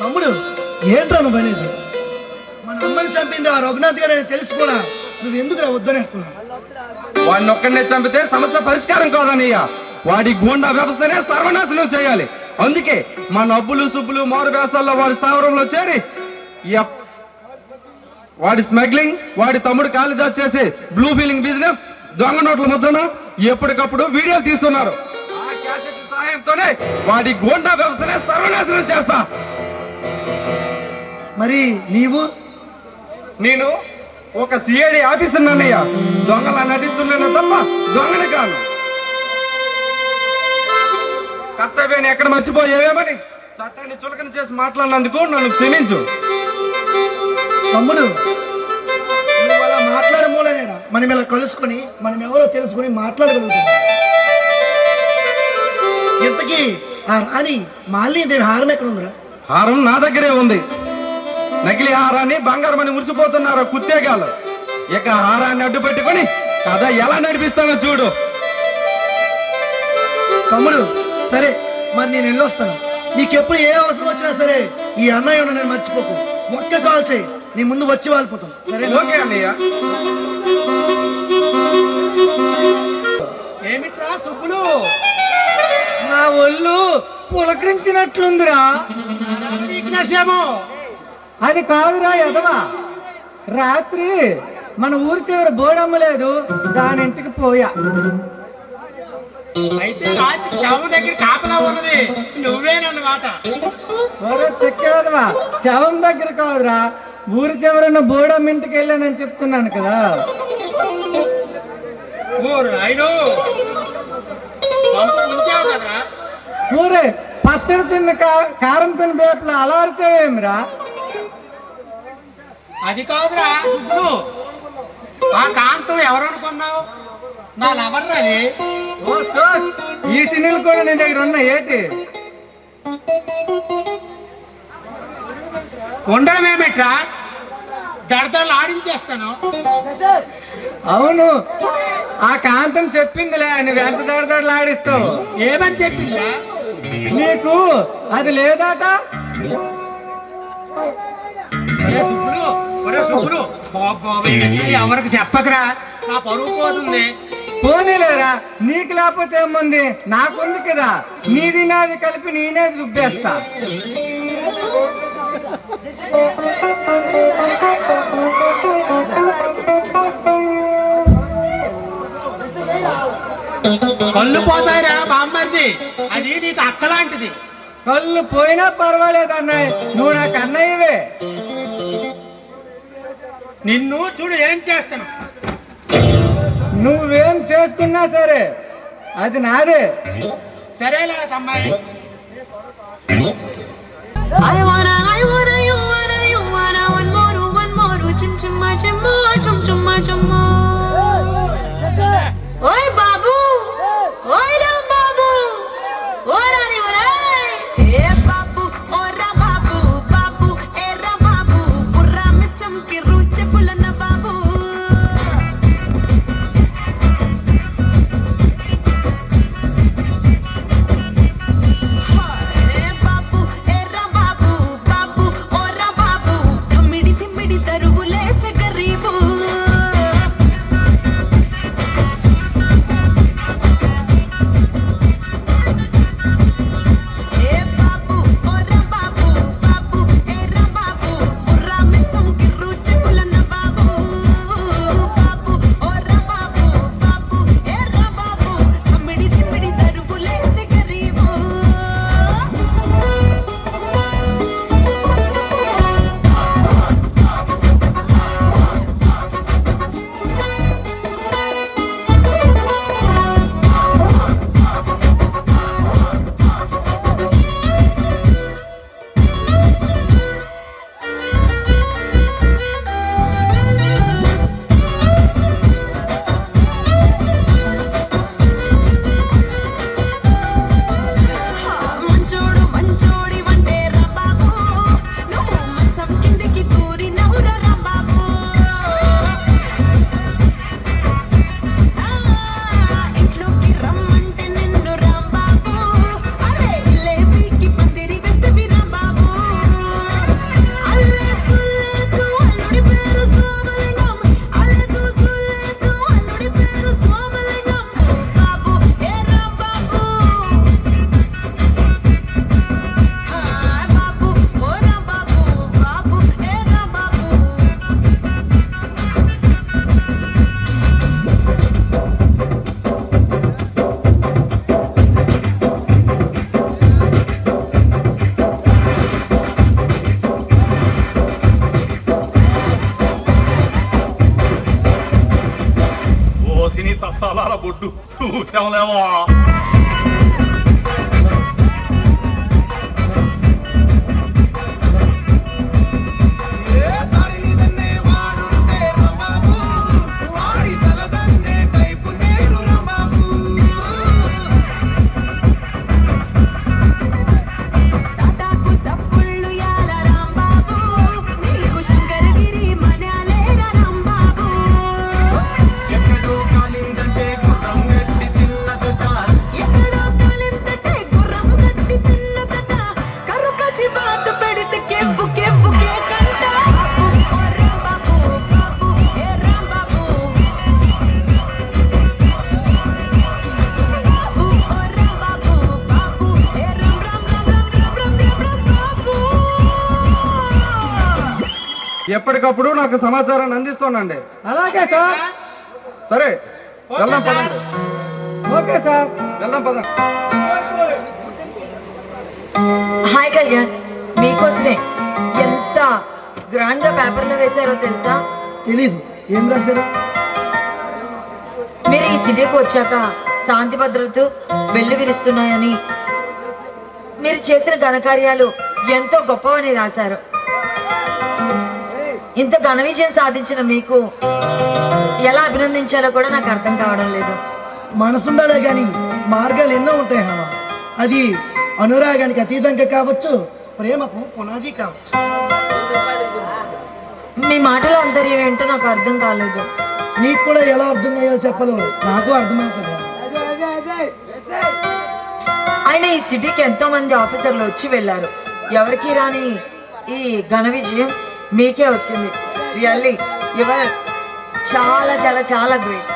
తమ్ముడు, ఏంట్రా నువ్వు అనేది? మన అమ్మని చంపింది ఆ రఘునాథ్ గారు అని తెలిసి కూడా నువ్వు ఎందుకు వద్దనేస్తున్నావు? వాడిని ఒక్కడనే చంపితే సమస్య పరిష్కారం కాదన్నయ్య. వాడి గూండా వ్యవస్థనే సర్వనాశనం చేయాలి. అందుకే మా నబ్బులు సుబ్బులు మారు వేసాల్లో వాడి స్థావరంలో చేరి వాడి స్మగ్లింగ్, వాడి తమ్ముడు కాళిదాస్ చేసే బ్లూ ఫీలింగ్ బిజినెస్, దొంగ నోట్ల ముద్రణ ఎప్పటికప్పుడు వీడియోలు తీస్తున్నారు. ఆ క్యాసెట్ సహాయంతోనే వాడి గూండా వ్యవస్థనే సర్వనాశనం చేస్తా. మరి నీవు? నేను ఒక సిఐడి ఆఫీసర్ అన్నయ్య. దొంగలా నటిస్తున్నాను తప్ప దొంగని కాను. కర్తవ్యాన్ని ఎక్కడ మర్చిపోయేవేమని చట్టాన్ని చులకన చేసి మాట్లాడినందుకు నన్ను క్షమించు. తమ్ముడు, నువ్వు అలా మాట్లాడమూలనేనా మనం ఇలా కలుసుకొని మనం ఎవరో తెలుసుకొని మాట్లాడగలుగుతాం. ఇంతకీ ఆ రాణి మాలినీదేవి హారం ఎక్కడ ఉందిరా? హారం నా దగ్గరే ఉంది. నకిలీ హారాన్ని బంగారమని మురిసిపోతున్నారు కుత్తేగాలు. ఇక హారాన్ని అడ్డు పెట్టుకొని కథ ఎలా నడిపిస్తానో చూడు. తమ్ముడు, సరే మరి నేను వెళ్ళొస్తాను. నీకెప్పుడు ఏ అవసరం వచ్చినా సరే ఈ అన్నయ్య నేను మర్చిపోకు. ఒక్క కాల్ చేయి, నీ ముందు వచ్చి వాలిపోతాం. సరే? ఓకే అన్నయ్య. ఏం పులకరించినట్లుందిరా. వీక్నెస్ ఏమో. అది కాదురా ఎదవా, రాత్రి మన ఊరి చివర బోడమ్మ లేదు, దాని ఇంటికి పోయా. అయితే రాత్రి శవం దగ్గర కాపలా ఉన్నది నువ్వేనన్నమాట. ఒరే చెక్కేదవా, శవం దగ్గర కాదురా, ఊరి చివరన్న బోడమ్మ ఇంటికి వెళ్ళానని చెప్తున్నాను కదా. ఊరే పచ్చడి తిన్న కారం తిన్న బేపులు అలా అరిచేవేమిరా? అది కాదురా సుబ్బు, ఆ కాంతం ఎవరనుకున్నావు? నా లవర్రా అది. ఓ సోస్, ఈ సినిమాలు కూడా నీ దగ్గర ఉన్నా ఏంటి? ఉండడమేమిట్రా, దడదలు ఆడించేస్తాను. అవును, ఆ కాంతం చెప్పిందిలే, నువ్వు ఎంత దడదడలు ఆడిస్తావు. ఏమని చెప్పిందా? నీకు అది లేదాట. ఎవరికి చెప్పకరా, నా పరువు పోతుంది. పోనీలేరా, నీకు లేకపోతే ఏముంది, నాకుంది కదా. నీది నాది కలిపి నేనే రుబ్బేస్తా. కళ్ళు పోతాయిరా బామ్మర్ది, అది నీకు అక్కలాంటిది. కళ్ళు పోయినా పర్వాలేదు అన్నయ్య, నువ్వు నాకు అన్నయ్యవే. నిన్ను చూడు ఏం చేస్తాను. నువ్వేం చేసుకున్నా సరే అది నాదే. సరేలే అమ్మాయి. I wanna, you wanna, one more, chim chimma, chum chumma, chumma. Oi babu, oi ram babu, oi rani orai. Hey babu, oi ram babu, babu, hey ram babu, purra misam ki ruche pulana babu. Hey babu, hey ram babu, babu, oi ram babu, thimmidi thimmidi tarugule se garibu. తసాలాల బొడ్డు చూసాంలేమో. ఎక్కడో కాలిందంటే గుర్రం గట్టి తిన్నదట. ఎప్పటికప్పుడు నాకు సమాచారాన్ని అందిస్తోండండి. అలాగే sir. సరే వెళ్దాం పదండి. Okay sir. వెళ్దాం పదండి. హాయ్ కళ్యాణ్, మీకోసమే ఎంత గ్రాండ్ గా పేపర్లో వేశారో తెలుసా? తెలీదు. ఏం రాశారు? మీరు ఈ సిటీకి వచ్చాక శాంతి భద్రతలు వెళ్లి విరుస్తున్నాయని, మీరు చేసిన ఘనకార్యాలు ఎంతో గొప్పవని రాశారు. ఇంత ఘన విజయం సాధించిన మీకు ఎలా అభినందించాలో కూడా నాకు అర్థం కావడం లేదు. మనసుండాలే గాని మార్గాలు ఎన్నో ఉంటాయి హేమ. అది అనురాగానికి అతీతంగా కావచ్చు, ప్రేమకు పునాది కావచ్చు. మీ మాటలో అంతర్యం ఏంటో నాకు అర్థం కాలేదు. నీకు కూడా ఎలా అర్థం అయ్యో చెప్పలు నాకు అర్థమవుతుంది. ఆయన ఈ సిటీకి ఎంతో మంది ఆఫీసర్లు వచ్చి వెళ్ళారు. ఎవరికి రాని ఈ ఘన విజయం మీకే వచ్చింది. రియల్లీ యువర్ చాలా చాలా చాలా గ్రేట్.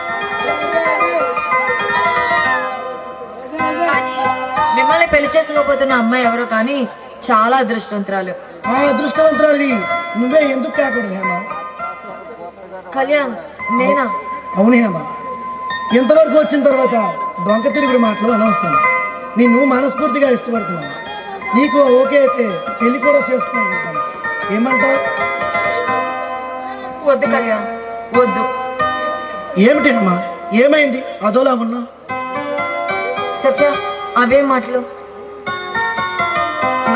మిమ్మల్ని పెళ్లి చేసుకోబోతున్న అమ్మాయి ఎవరో కానీ చాలా అదృష్టవంతురాలు. ఆ అదృష్టవంతురాలి నువ్వే ఎందుకు కాకూడదు హేమ? కళ్యాణ్, నేనా? అవును హేమ. ఎంతవరకు వచ్చిన తర్వాత డొంక తిరుగుడు మాటలు అనవసరం. నిన్ను మనస్ఫూర్తిగా ఇష్టపడుతున్నాను. నీకు ఓకే అయితే పెళ్లి కూడా చేసుకున్నాను. ఏమంటావు? వద్దు కళ్యాణ్, వద్దు. ఏమిటి హేమ? ఏమైంది అదోలా ఉన్నా? చచ్చా, అవే మాటలు.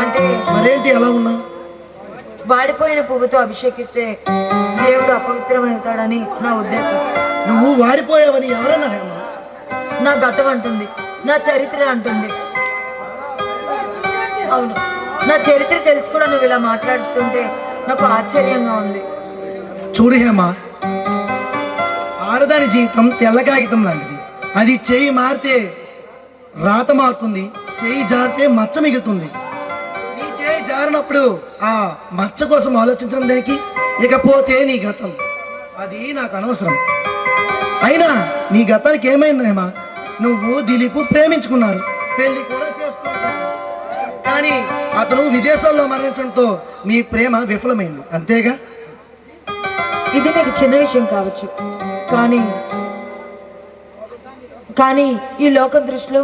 అంటే మరేంటి ఎలా ఉన్నా? వాడిపోయిన పువ్వుతో అభిషేకిస్తే దేవుడు అపవిత్రమవుతాడని నా ఉద్దేశం. నువ్వు వాడిపోయావని ఎవరన్నా హేమ? నా గతం అంటుంది, నా చరిత్ర అంటుంది. అవును, నా చరిత్ర తెలిసి కూడా నువ్వు ఇలా మాట్లాడుతుంటే నాకు ఆశ్చర్యంగా ఉంది. చూడు హేమ, ఆడదాని జీవితం తెల్ల కాగితం లాంటిది. అది చేయి మారితే రాత మారుతుంది, చేయి జారితే మచ్చ మిగులుతుంది. నీ చేయి జారినప్పుడు ఆ మచ్చ కోసం ఆలోచించడం దానికి, ఇకపోతే నీ గతం అది నాకు అనవసరం. అయినా నీ గతానికి ఏమైంది హేమ? నువ్వు దిలీప్ ప్రేమించుకున్నారు, పెళ్లి కూడా చేసుకున్నారు. కానీ అతను విదేశాల్లో మరణించడంతో మీ ప్రేమ విఫలమైంది, అంతేగా? ఇది మీకు చిన్న విషయం కావచ్చు, కానీ ఈ లోకం దృష్టిలో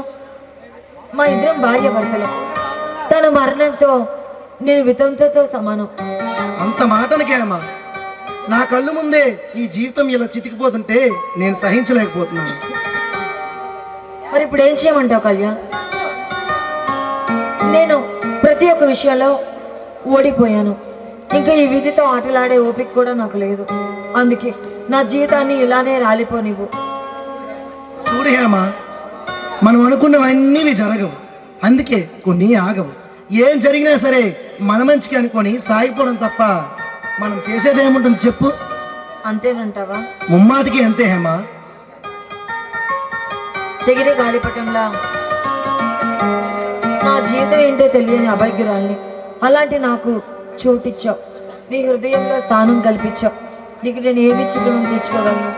మా ఇద్దరం భార్య భర్తలే. తన మరణంతో నేను వితంతుతో సమానం. అంత మాటలకేమా? నా కళ్ళు ముందే ఈ జీవితం ఇలా చితికిపోతుంటే నేను సహించలేకపోతున్నాను. మరి ఇప్పుడు ఏం చేయమంటావు కళ్యాణ్? నేను ప్రతి ఒక్క విషయంలో ఓడిపోయాను. ఇంకా ఈ విధితో ఆటలాడే ఓపిక కూడా నాకు లేదు. అందుకే నా జీవితాన్ని ఇలానే రాలిపోనివ్వు. చూడు హేమ, మనం అనుకున్నవన్నీ జరగవు, అందుకే కొన్ని ఆగవు. ఏం జరిగినా సరే మన మంచికి అనుకొని సాగిపోవడం తప్ప మనం చేసేది ఏముంటుంది చెప్పు? అంతేనంటావా? ముమ్మాటికి అంతే హేమ. తెగిరే గాలిపటంలా నా జీవితం ఏంటో తెలియని అభాగ్యురాల్ని. అలాంటి నాకు చోటిచ్చావు, నీ హృదయంలో స్థానం కల్పించావు. నీకు నేను ఏమి చిత్రం తీర్చుకోగలను?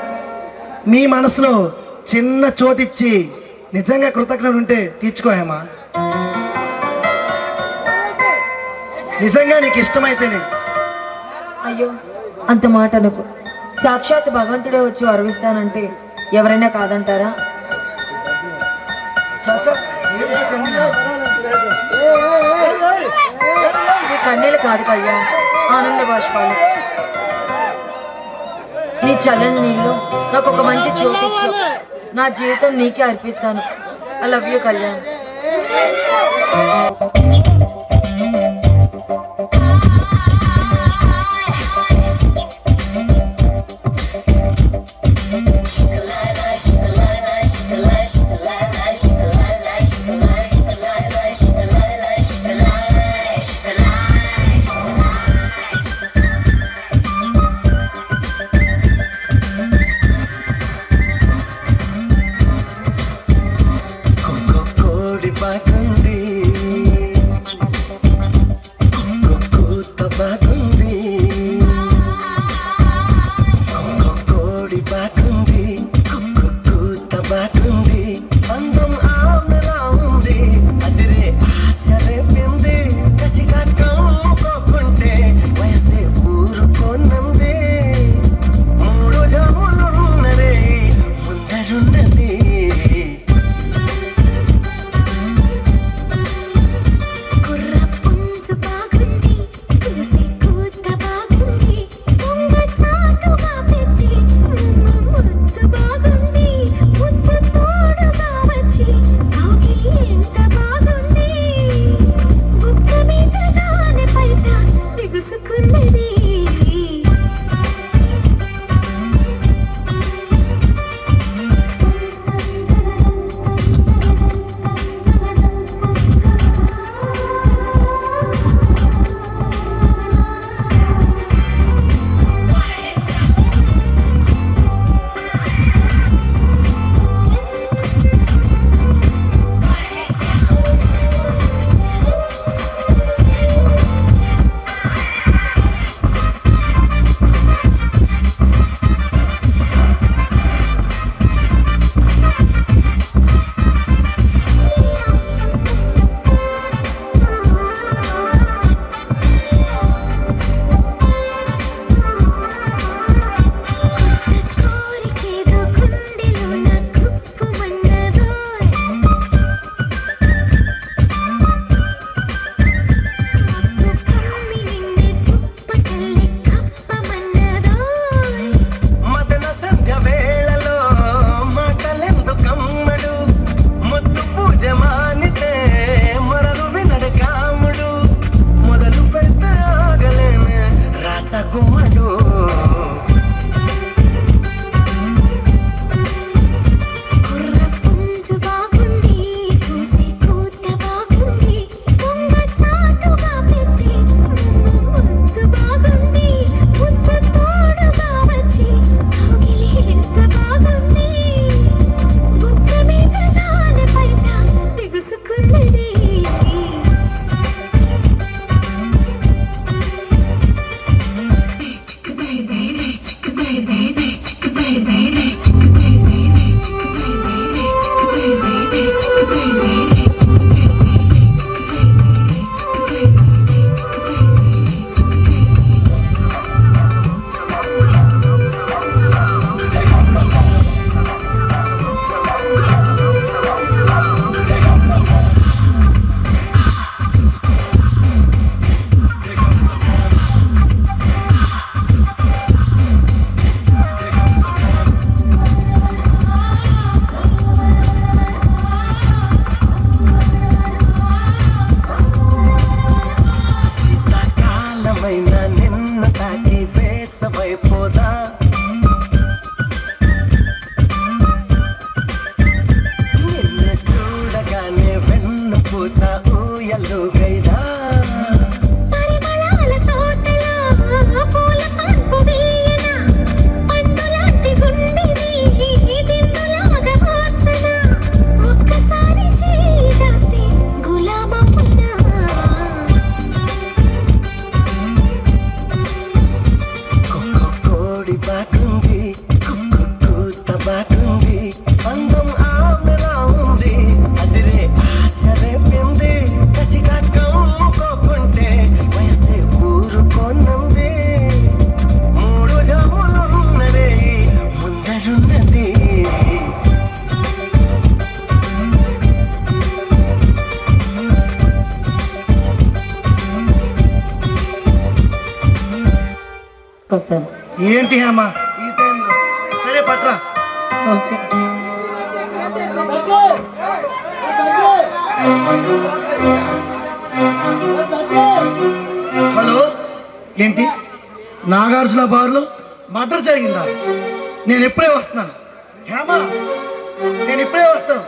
మీ మనసులో చిన్న చోటిచ్చి నిజంగా కృతజ్ఞత ఉంటే తీర్చుకో హేమ. నిజంగా నీకు ఇష్టమైతేనే. అయ్యో, అంత మాట అనుకో. సాక్షాత్ భగవంతుడే వచ్చి వరవిస్తానంటే ఎవరైనా కాదంటారా? నీ కన్నీళ్ళు కాదు కళ్యాణ్, ఆనంద బాష్పాలు. నీ చల్లని నీళ్ళు నాకు ఒక మంచి చోటు ఇచ్చావు. నా జీవితం నీకే అర్పిస్తాను. I love you Kalyan. వయసే ఊరుకోనా చూసుకున్నది కుర్ర పుంజు బాగుంది కూసి కూత బాగుంది దొంగ చాటుగా పెట్టి ముద్దు బాగుంది ముద్దు తోడుగా వచ్చి కౌగిలి ఎంత బాగుంది గుక్క మీద నానే పైట దిగుసుకున్నది కోరికేదో గుండెలో నా కుప్పమన్నదో ముద్దు కమ్మి నిన్నే దుప్పటల్లే కప్పమన్నదో మదన సంధ్య వేళలో మాటలెందుకమ్మడు ముద్దు పూజ మానితే మొరలు వినడు కాముడు మొదలు పెడితే ఆగలేనే రాచగుమ్మడు కుర్ర పుంజు బాగుంది కూసి కూత బాగుంది దొంగ చాటుగా పెట్టి ముద్దు బాగుంది ముద్దు తోడుగా వచ్చి కౌగిలి ఎంత బాగుంది గుక్క మీద నానే పైట దిగుసుకున్నది శీతాకాలమైన నిన్ను తాకి వేసవైపోదా నిన్ను చూడగానే వెన్ను పూస ఊయలుగైదా పరిమళాల తోటలో పూల పంపు వేయనా పండులాంటి గుండెని దిండులాగా మార్చనా ఒక్కసారి చేయి చేస్తే గులామమ్మనా కోడి బాగుంది కుక్కు కూత బాగుంది అందం ఆమెలా ఉంది అదిరే ఆసరే పింది కసిగా కమ్ముకోకుంటే వయసే ఊరుకోనుంది మూడు జాములున్నదే ముందరున్నది ఏంటి హేమ ఈ టైంలో సరే పట్రా హలో ఏంటి నాగార్జున బార్లో మర్డర్ జరిగిందా? నేను ఇప్పుడే వస్తున్నాను హేమ, నేను ఇప్పుడే వస్తాను.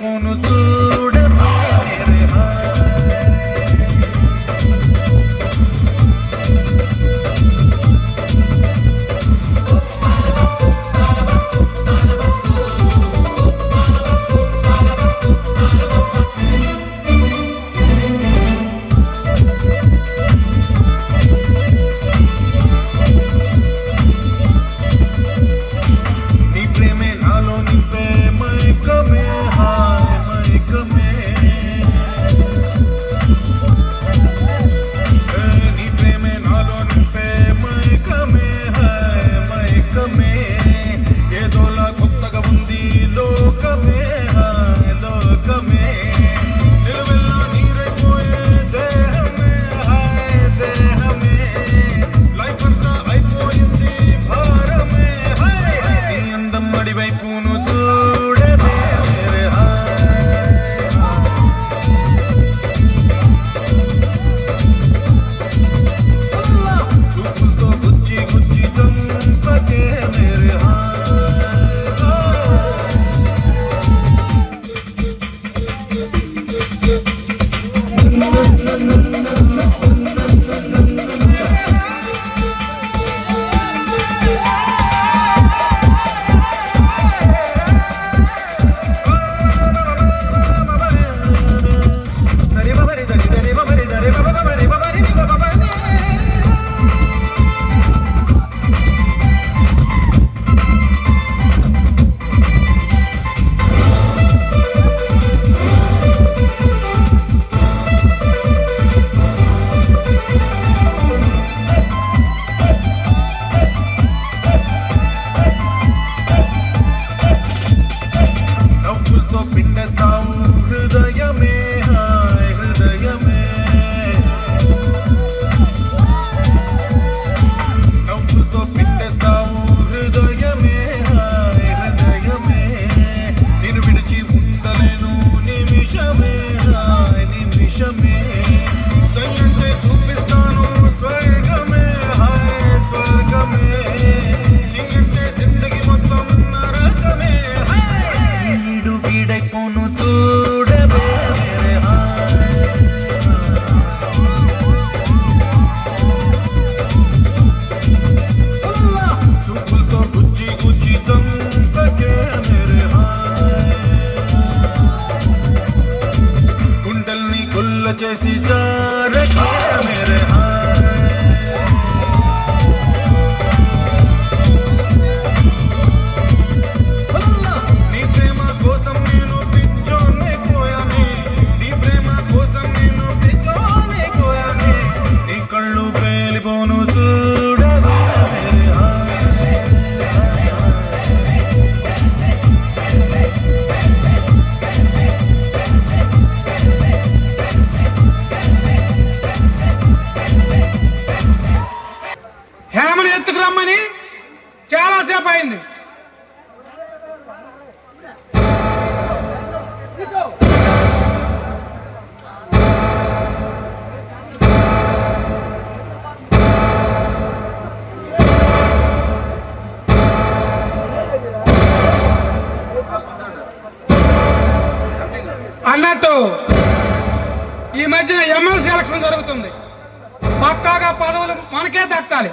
వైపును చూడవే మేరే నీ ప్రేమే నాలో నింపే మైకమే హాయ్ మైకమే నీ ప్రేమే నాలో నింపే మైకమే హాయ్ మైకమే ఏదోలా కొత్తగా ఉంది లోకమే హాయ్ లోకమే నిలువెల్లా నీరైపోయే దేహమే హాయ్ దేహమే లైఫ్ అంతా అయిపోయింది భారమే హాయ్ నీ అందం అడి వైపును చూడవే మేరే చూపులతో గుచ్చి గుచ్చి చంపకే మేరే నవ్వులతో పిండేస్తావు హృదయమే హాయ్ హృదయమే నవ్వులతో పిండేస్తావు హృదయమే హాయ్ హృదయమే నేను విడిచి ఉండలేను నిమిషమే హాయ్ నిమిషమే సైలెంటే చూపిస్తాను స్వర్గమే హాయ్ స్వర్గమే చింగంటే జిందగీ మొత్తం నరకమే ఈడు వీడైపోను చూడవే మేరే చూపులతో గుచ్చి గుచ్చి చంపకే మేరే గుండెల్ని గుల్ల చేసి జారకే మేరే నీ ప్రేమ కోసం నేను పిచ్చోనే పోయానే నీ ప్రేమ కోసం నేను పిచ్చోనే పోయానే నీ కళ్ళు పేలిపోను చూడవే మేరే హేమని ఎత్తుకు రమ్మని చాలాసేపు అయింది. అన్నట్టు ఈ మధ్యన ఎమ్మెల్సీ ఎలక్షన్ జరుగుతుంది. పక్కాగా పదవులు మనకే దక్కాలి.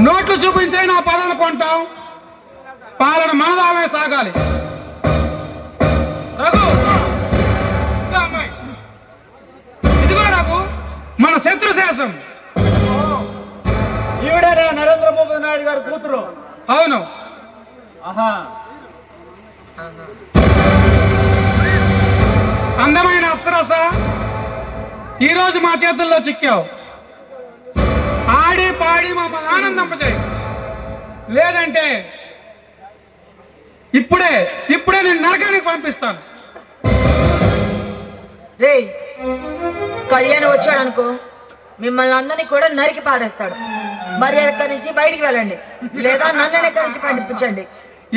నోట్లు చూపించైనా పదవులు కొంటాం. పాలన మనదామే సాగాలి. రఘు, ఇదిగో అమ్మాయి, ఇదిగో రఘు మన శత్రుశేషం. ఈవిడేనా నరేంద్ర మోదీ నాయుడు గారి కూతురు? అవును. ఆహా, అందమైన అప్సరస, ఈరోజు మా చేతుల్లో చిక్కావు. ఆడి పాడి మమ్మల్ని ఆనందింపచేయి. లేదంటే ఇప్పుడే నేను నరకానికి పంపిస్తాను. రే కళ్యాణ్ వచ్చాడనుకో, మిమ్మల్ని అందరినీ కూడా నరికి పాడేస్తాడు. మరి ఎక్కడి నుంచి బయటికి వెళ్ళండి, లేదా నన్ను ఎక్కడి నుంచి పంపించండి.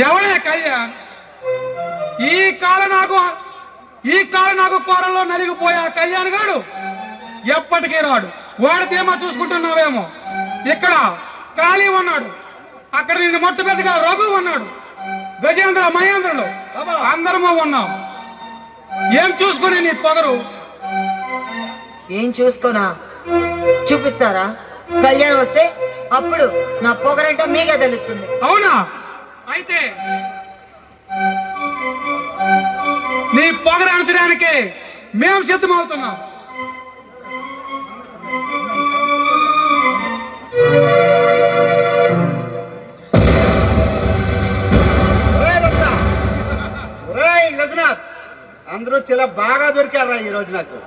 ఎవడే కళ్యాణ్? ఈ కాల నాకు కూరల్లో నలిగిపోయే ఆ కళ్యాణ్ గాడు ఎప్పటికీ రాడు. వాడితేమో చూసుకుంటున్నావేమో. ఇక్కడ ఖాళీ ఉన్నాడు, అక్కడ నిన్ను మొట్టు పెద్దగా రఘు ఉన్నాడు. గజేంద్ర మహేంద్రులు అందరము ఉన్నాం. ఏం చూసుకుని నీ పొగరు? ఏం చూసుకోనా? చూపిస్తారా? కళ్యాణం వస్తే అప్పుడు నా పొగరంటే మీకే తెలుస్తుంది. అవునా? అయితే నీ పొగరు అంచడానికి మేము సిద్ధమవుతున్నాం. రఘునాథ్, అందరూ చాలా బాగా దొరికారా ఈ రోజు నాకు.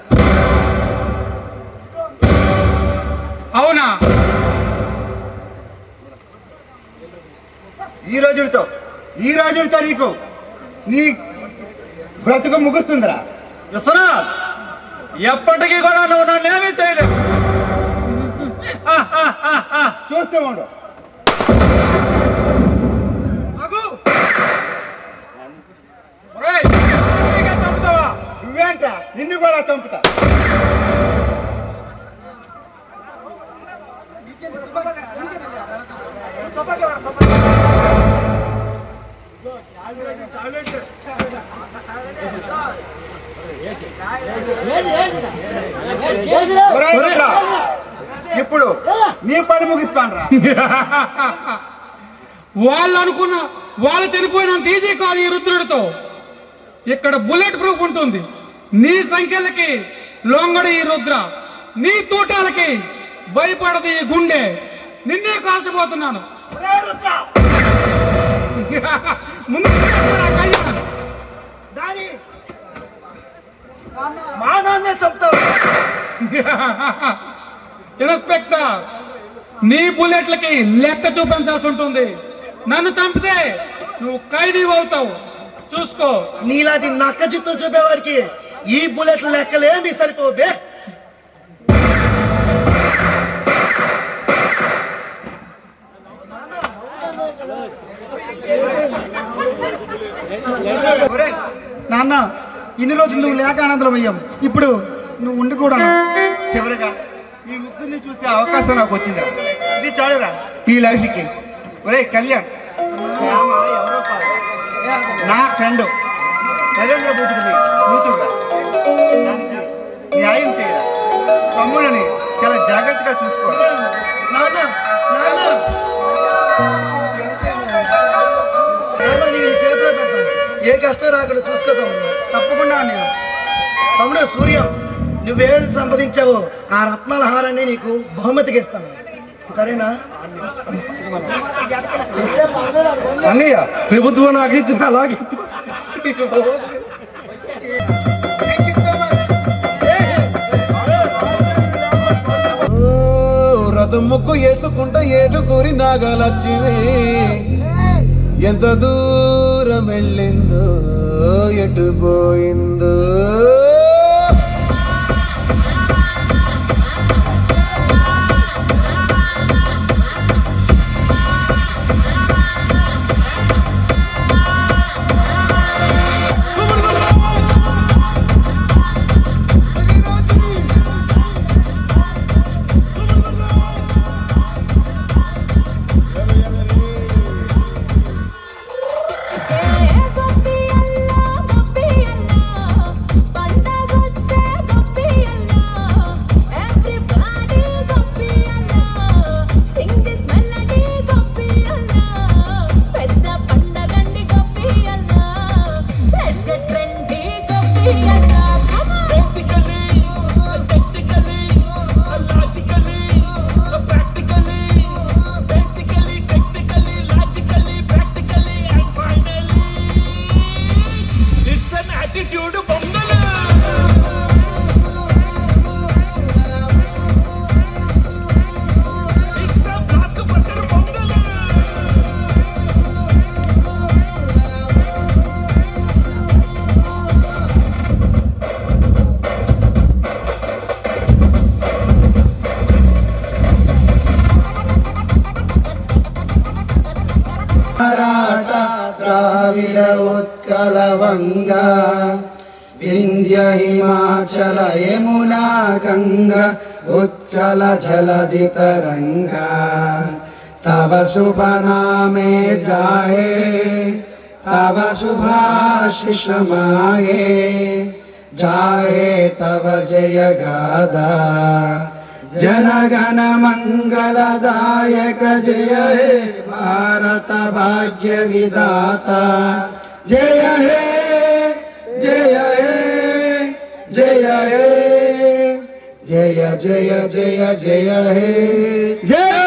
అవునా? ఈ రోజులతో నీకు నీ బ్రతుకు ముగుస్తుందిరా. విశ్వనాథ్, ఎప్పటికీ కూడా నువ్వు నన్నేమీ చేయలేవు. చూస్తూ ఉండు. చంపుతావా? నువ్వేంట? నిన్ను కూడా చంపుతా. ఇప్పుడు నీ పని ముగిస్తాను రా. వాళ్ళు చనిపోయినంత ఈజీ కాదు ఈ రుద్రుడితో. ఇక్కడ బుల్లెట్ ప్రూఫ్ ఉంటుంది. నీ సంఖ్యలకి లొంగడు ఈ రుద్ర, నీ తూటాలకి భయపడదు ఈ గుండె. నిన్నే కాల్చబోతున్నాను. ముందు ఇన్స్పెక్టర్, నీ బుల్లెట్లకి లెక్క చూపించాల్సి ఉంటుంది. నన్ను చంపితే నువ్వు ఖైదీ అవుతావు. చూసుకో. నీలాంటి నక్క చిత్తు చూపేవాడికి ఈ బుల్లెట్ల లెక్కలేమి సరిపోబే. నాన్న, ఇన్ని రోజులు నువ్వు లేక ఆనందం అయ్యాం. ఇప్పుడు నువ్వు ఉండి కూడా చివరిగా ఈ ముగ్గురిని చూసే అవకాశం నాకు వచ్చిందిరా. ఇది చాలురా ఈ లైఫ్కి. ఒరే కళ్యాణ్, శ్యామ ఎవరో కాదు, నా ఫ్రెండ్ నరేంద్ర బుద్ధుడిని కూతురుగా. దానికి న్యాయం చేయరా. తమ్ముళ్ళని చాలా జాగ్రత్తగా చూసుకోవాలి. చేతిలో పెడతాను. ఏ కష్టం రాకుండా చూసుకోతాం. తప్పకుండా నేను తమ్ముడు సూర్య, నువ్వేది సంపాదించావో ఆ రత్నాల హారాన్ని నీకు బహుమతికి ఇస్తాను. సరేనా? అన్నయ్య, ప్రభుత్వం నాకు ఇచ్చిన అలాగే. రథం ముక్కు వేసుకుంటా ఏడుకూరి నాగలక్ష్మి ఎంత దూరం వెళ్ళిందో ఎటు పోయిందో. ద్రావిడ ఉత్కల వంగ వింధ్య హిమాచల యమునా గంగ ఉచ్చల జలధి తరంగ తవ శుభ నామే జాయే तव शुभाशिष मागे जाए तव जय गादा जनगण मंगलदायक जय हे भारत भाग्य विधाता जय हे जय हे जय हे जय जय जय जय हे जय